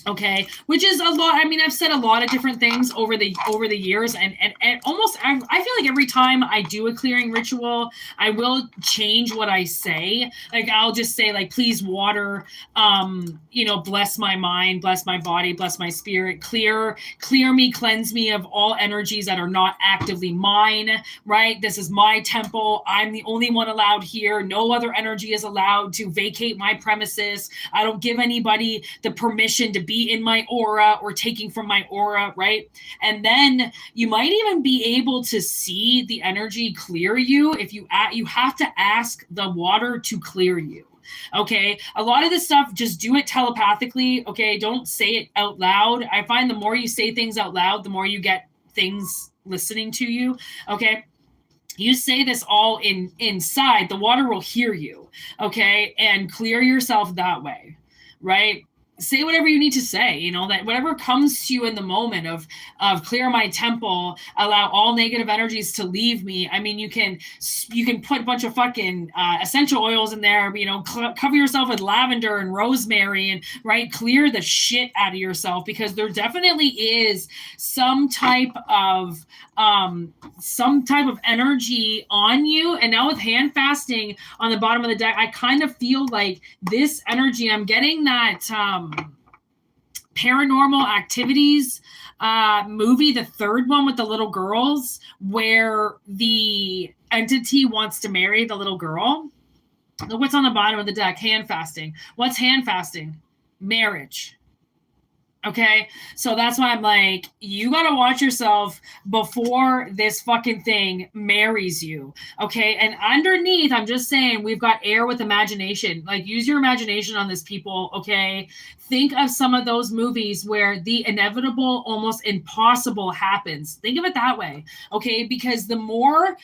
Okay, which is a lot. I mean, I've said a lot of different things over the years, and almost I feel like every time I do a clearing ritual, I will change what I say. Like I'll just say like, please water, bless my mind, bless my body, bless my spirit, clear me, cleanse me of all energies that are not actively mine. Right, this is my temple. I'm the only one allowed here. No other energy is allowed to vacate my premises. I don't give anybody the permission to be in my aura or taking from my aura, right? And then you might even be able to see the energy clear you if you have to ask the water to clear you. Okay, a lot of this stuff, just do it telepathically. Okay, don't say it out loud. I find the more you say things out loud, the more you get things listening to you. Okay, you say this all inside, the water will hear you. Okay, and clear yourself that way, right? Say whatever you need to say, that whatever comes to you in the moment of clear my temple, allow all negative energies to leave me. I mean, you can put a bunch of fucking essential oils in there, cover yourself with lavender and rosemary and right, clear the shit out of yourself, because there definitely is some type of energy on you. And now with hand fasting on the bottom of the deck, I kind of feel like this energy, I'm getting that Paranormal Activities movie, the third one with the little girls, where the entity wants to marry the little girl. What's on the bottom of the deck? Hand fasting. What's hand fasting? Marriage. Okay, so that's why I'm like, you gotta watch yourself before this fucking thing marries you. Okay, and underneath, I'm just saying, we've got air with imagination. Like, use your imagination on this, people. Okay, think of some of those movies where the inevitable, almost impossible happens. Think of it that way. Okay, because the more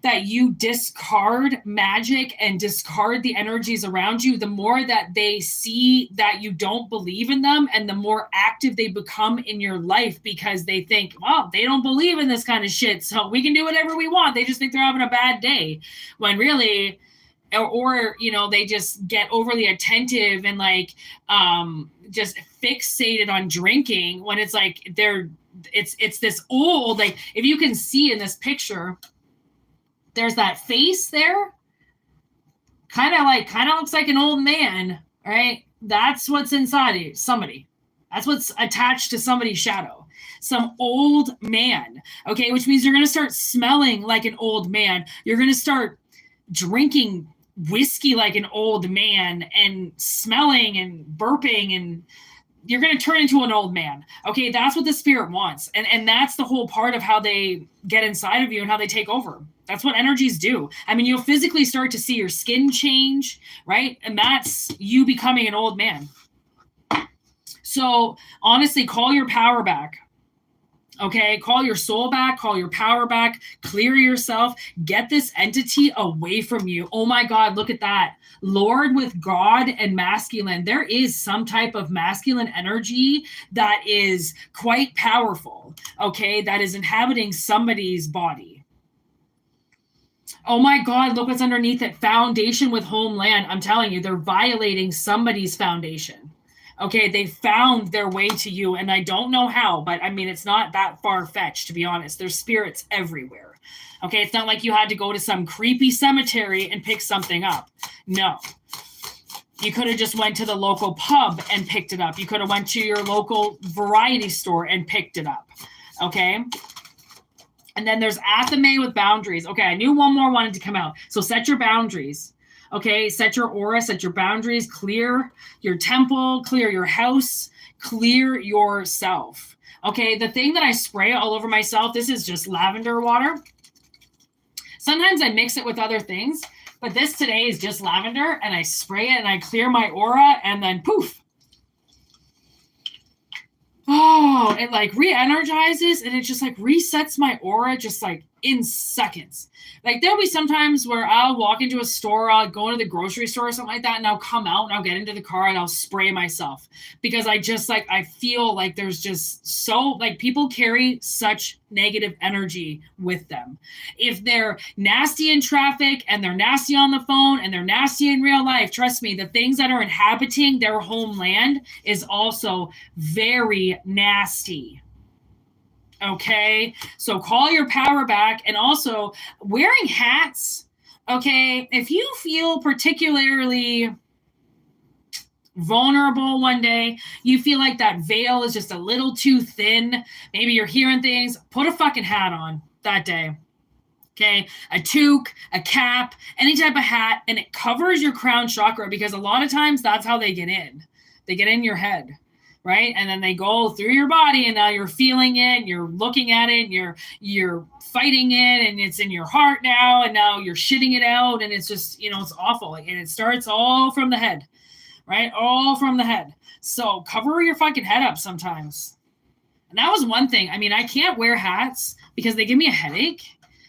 that you discard magic and discard the energies around you, the more that they see that you don't believe in them, and the more active they become in your life, because they think, well, they don't believe in this kind of shit, so we can do whatever we want. They just think they're having a bad day, when really, or you know, they just get overly attentive and like just fixated on drinking, when it's like it's this old, like, if you can see in this picture, there's that face there, kind of looks like an old man, right? That's what's inside of somebody. That's what's attached to somebody's shadow. Some old man, okay? Which means you're going to start smelling like an old man. You're going to start drinking whiskey like an old man, and smelling and burping, and you're going to turn into an old man. Okay, that's what the spirit wants. And that's the whole part of how they get inside of you and how they take over. That's what energies do. I mean, you'll physically start to see your skin change, right? And that's you becoming an old man. So honestly, call your power back. Okay, call your soul back, call your power back, clear yourself, get this entity away from you. Oh my God, look at that. Lord with God and masculine. There is some type of masculine energy that is quite powerful, okay, that is inhabiting somebody's body. Oh my God, look what's underneath it. Foundation with homeland. I'm telling you, they're violating somebody's foundation. Okay, they found their way to you, and I don't know how, but I mean, it's not that far-fetched, to be honest. There's spirits everywhere. Okay, it's not like you had to go to some creepy cemetery and pick something up. No. You could have just went to the local pub and picked it up. You could have went to your local variety store and picked it up. Okay? And then there's Athame with boundaries. Okay, I knew one more wanted to come out. So set your boundaries. Okay, set your aura, set your boundaries, clear your temple, clear your house, clear yourself. Okay, the thing that I spray all over myself, this is just lavender water. Sometimes I mix it with other things, but this today is just lavender, and I spray it and I clear my aura, and then poof. Oh, it like re-energizes, and it just like resets my aura just like in seconds. Like there'll be sometimes where I'll walk into a store, I'll go into the grocery store or something like that, and I'll come out and I'll get into the car and I'll spray myself, because I just like, I feel like there's just so, like, people carry such negative energy with them. If they're nasty in traffic and they're nasty on the phone and they're nasty in real life, trust me, the things that are inhabiting their homeland is also very nasty. Okay, so call your power back. And also wearing hats. Okay, if you feel particularly vulnerable one day, you feel like that veil is just a little too thin, maybe you're hearing things, put a fucking hat on that day. Okay, a toque, a cap, any type of hat, and it covers your crown chakra, because a lot of times that's how they get in. They get in your head. Right? And then they go through your body, and now you're feeling it, and you're looking at it, and you're fighting it, and it's in your heart now, and now you're shitting it out, and it's just, you know, it's awful. And it starts all from the head, right? All from the head. So cover your fucking head up sometimes. And that was one thing. I mean, I can't wear hats because they give me a headache.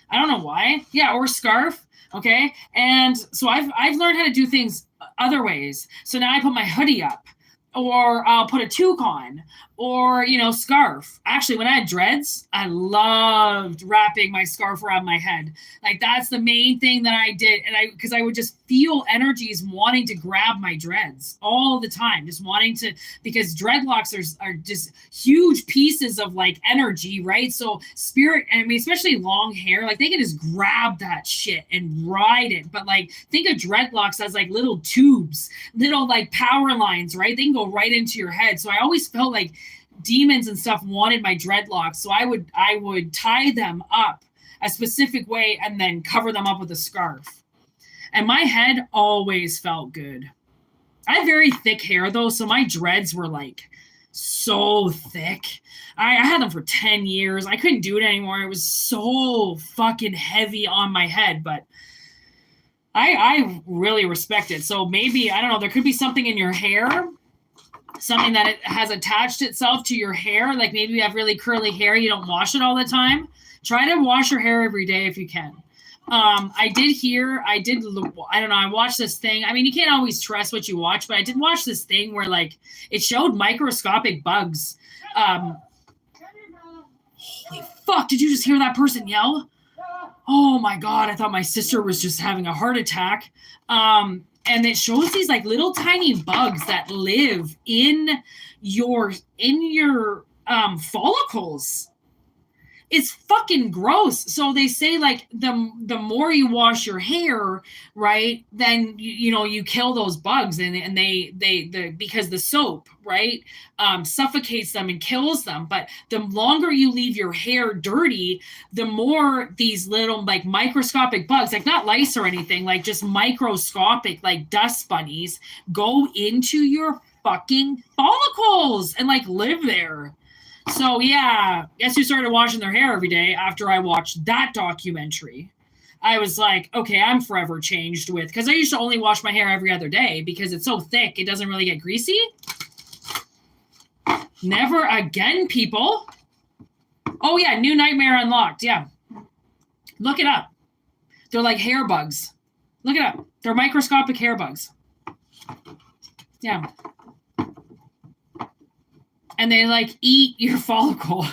I don't know why. Yeah, or scarf. Okay. And so I've learned how to do things other ways. So now I put my hoodie up, or I'll put a toque on, or, you know, scarf. Actually, when I had dreads, I loved wrapping my scarf around my head. Like, that's the main thing that I did. And because I would just feel energies wanting to grab my dreads all the time, just wanting to, because dreadlocks are just huge pieces of like energy, right? So spirit, I mean, especially long hair, like they can just grab that shit and ride it. But like, think of dreadlocks as like little tubes, little like power lines, right? They can go go right into your head. So I always felt like demons and stuff wanted my dreadlocks. So I would tie them up a specific way and then cover them up with a scarf. And my head always felt good. I have very thick hair though, so my dreads were like so thick. I had them for 10 years. I couldn't do it anymore. It was so fucking heavy on my head, but I really respect it. So maybe, I don't know, there could be something in your hair, something that it has attached itself to your hair. Like maybe you have really curly hair, you don't wash it all the time. Try to wash your hair every day if you can. I don't know, I watched this thing. I mean, you can't always trust what you watch, but I did watch this thing where like it showed microscopic bugs. Holy fuck, did you just hear that person yell? Oh my God, I thought my sister was just having a heart attack. And it shows these like little tiny bugs that live in your follicles. It's fucking gross. So they say like the more you wash your hair, right, then you kill those bugs, and they because the soap, right, suffocates them and kills them. But the longer you leave your hair dirty, the more these little like microscopic bugs, like not lice or anything, like just microscopic like dust bunnies, go into your fucking follicles and like live there. So yeah, guess who started washing their hair every day after I watched that documentary? I was like, okay, I'm forever changed with, because I used to only wash my hair every other day because it's so thick, it doesn't really get greasy. Never again, people. Oh yeah, new nightmare unlocked. Yeah. Look it up. They're like hair bugs. Look it up. They're microscopic hair bugs. Yeah. And they like eat your follicle.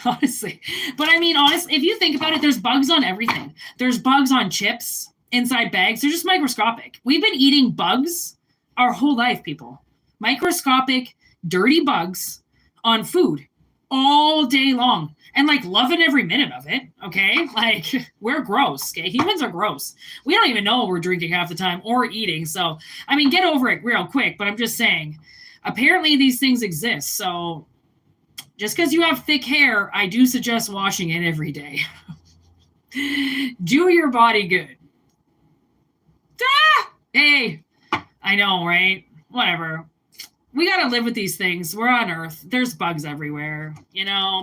Honestly. But I mean, honestly, if you think about it, there's bugs on everything. There's bugs on chips, inside bags. They're just microscopic. We've been eating bugs our whole life, people. Microscopic, dirty bugs on food all day long. And like loving every minute of it, okay? Like we're gross, okay? Humans are gross. We don't even know what we're drinking half the time or eating. So, I mean, get over it real quick. But I'm just saying, apparently these things exist. So just because you have thick hair, I do suggest washing it every day. Do your body good. Ah! Hey, I know, right? Whatever. We got to live with these things. We're on Earth. There's bugs everywhere.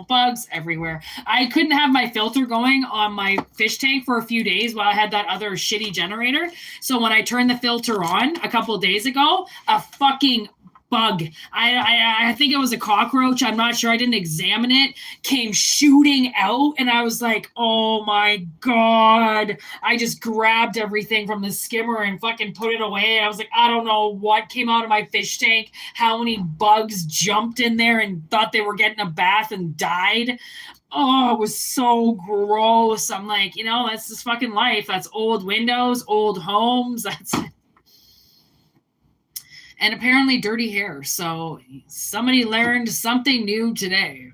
Bugs everywhere. I couldn't have my filter going on my fish tank for a few days while I had that other shitty generator. So when I turned the filter on a couple of days ago, a fucking bug. I think it was a cockroach. I'm not sure. I didn't examine it. Came shooting out, and I was like, oh my God. I just grabbed everything from the skimmer and fucking put it away. I was like, I don't know what came out of my fish tank, how many bugs jumped in there and thought they were getting a bath and died. Oh, it was so gross. I'm like, that's just fucking life. That's old windows, old homes. That's and apparently dirty hair. So somebody learned something new today.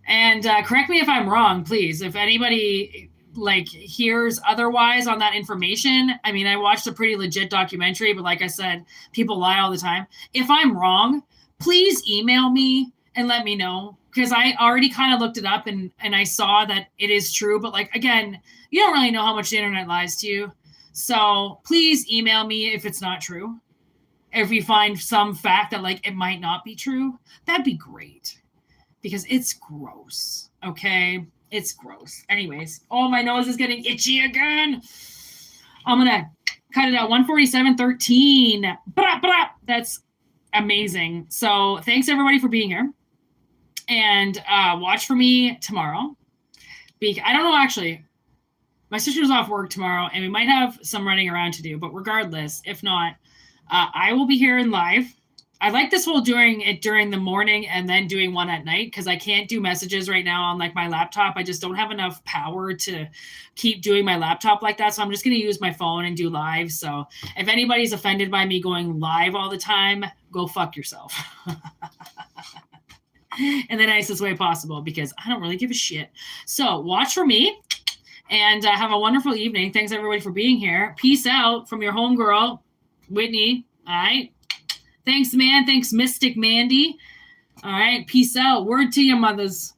And correct me if I'm wrong, please. If anybody hears otherwise on that information, I mean, I watched a pretty legit documentary, but like I said, people lie all the time. If I'm wrong, please email me and let me know, because I already kind of looked it up and I saw that it is true. But again, you don't really know how much the internet lies to you. So please email me if it's not true. If you find some fact that it might not be true, that'd be great, because it's gross. Okay. It's gross. Anyways, my nose is getting itchy again. I'm going to cut it out. 147.13. That's amazing. So thanks everybody for being here, and watch for me tomorrow. I don't know, actually, my sister's off work tomorrow and we might have some running around to do, but regardless, if not, I will be here in live. I like this whole doing it during the morning and then doing one at night, because I can't do messages right now on my laptop. I just don't have enough power to keep doing my laptop like that. So I'm just going to use my phone and do live. So if anybody's offended by me going live all the time, go fuck yourself. In the nicest way possible, because I don't really give a shit. So watch for me, and have a wonderful evening. Thanks everybody for being here. Peace out from your homegirl, Whitney. All right. Thanks, man. Thanks, Mystic Mandy. All right. Peace out. Word to your mothers.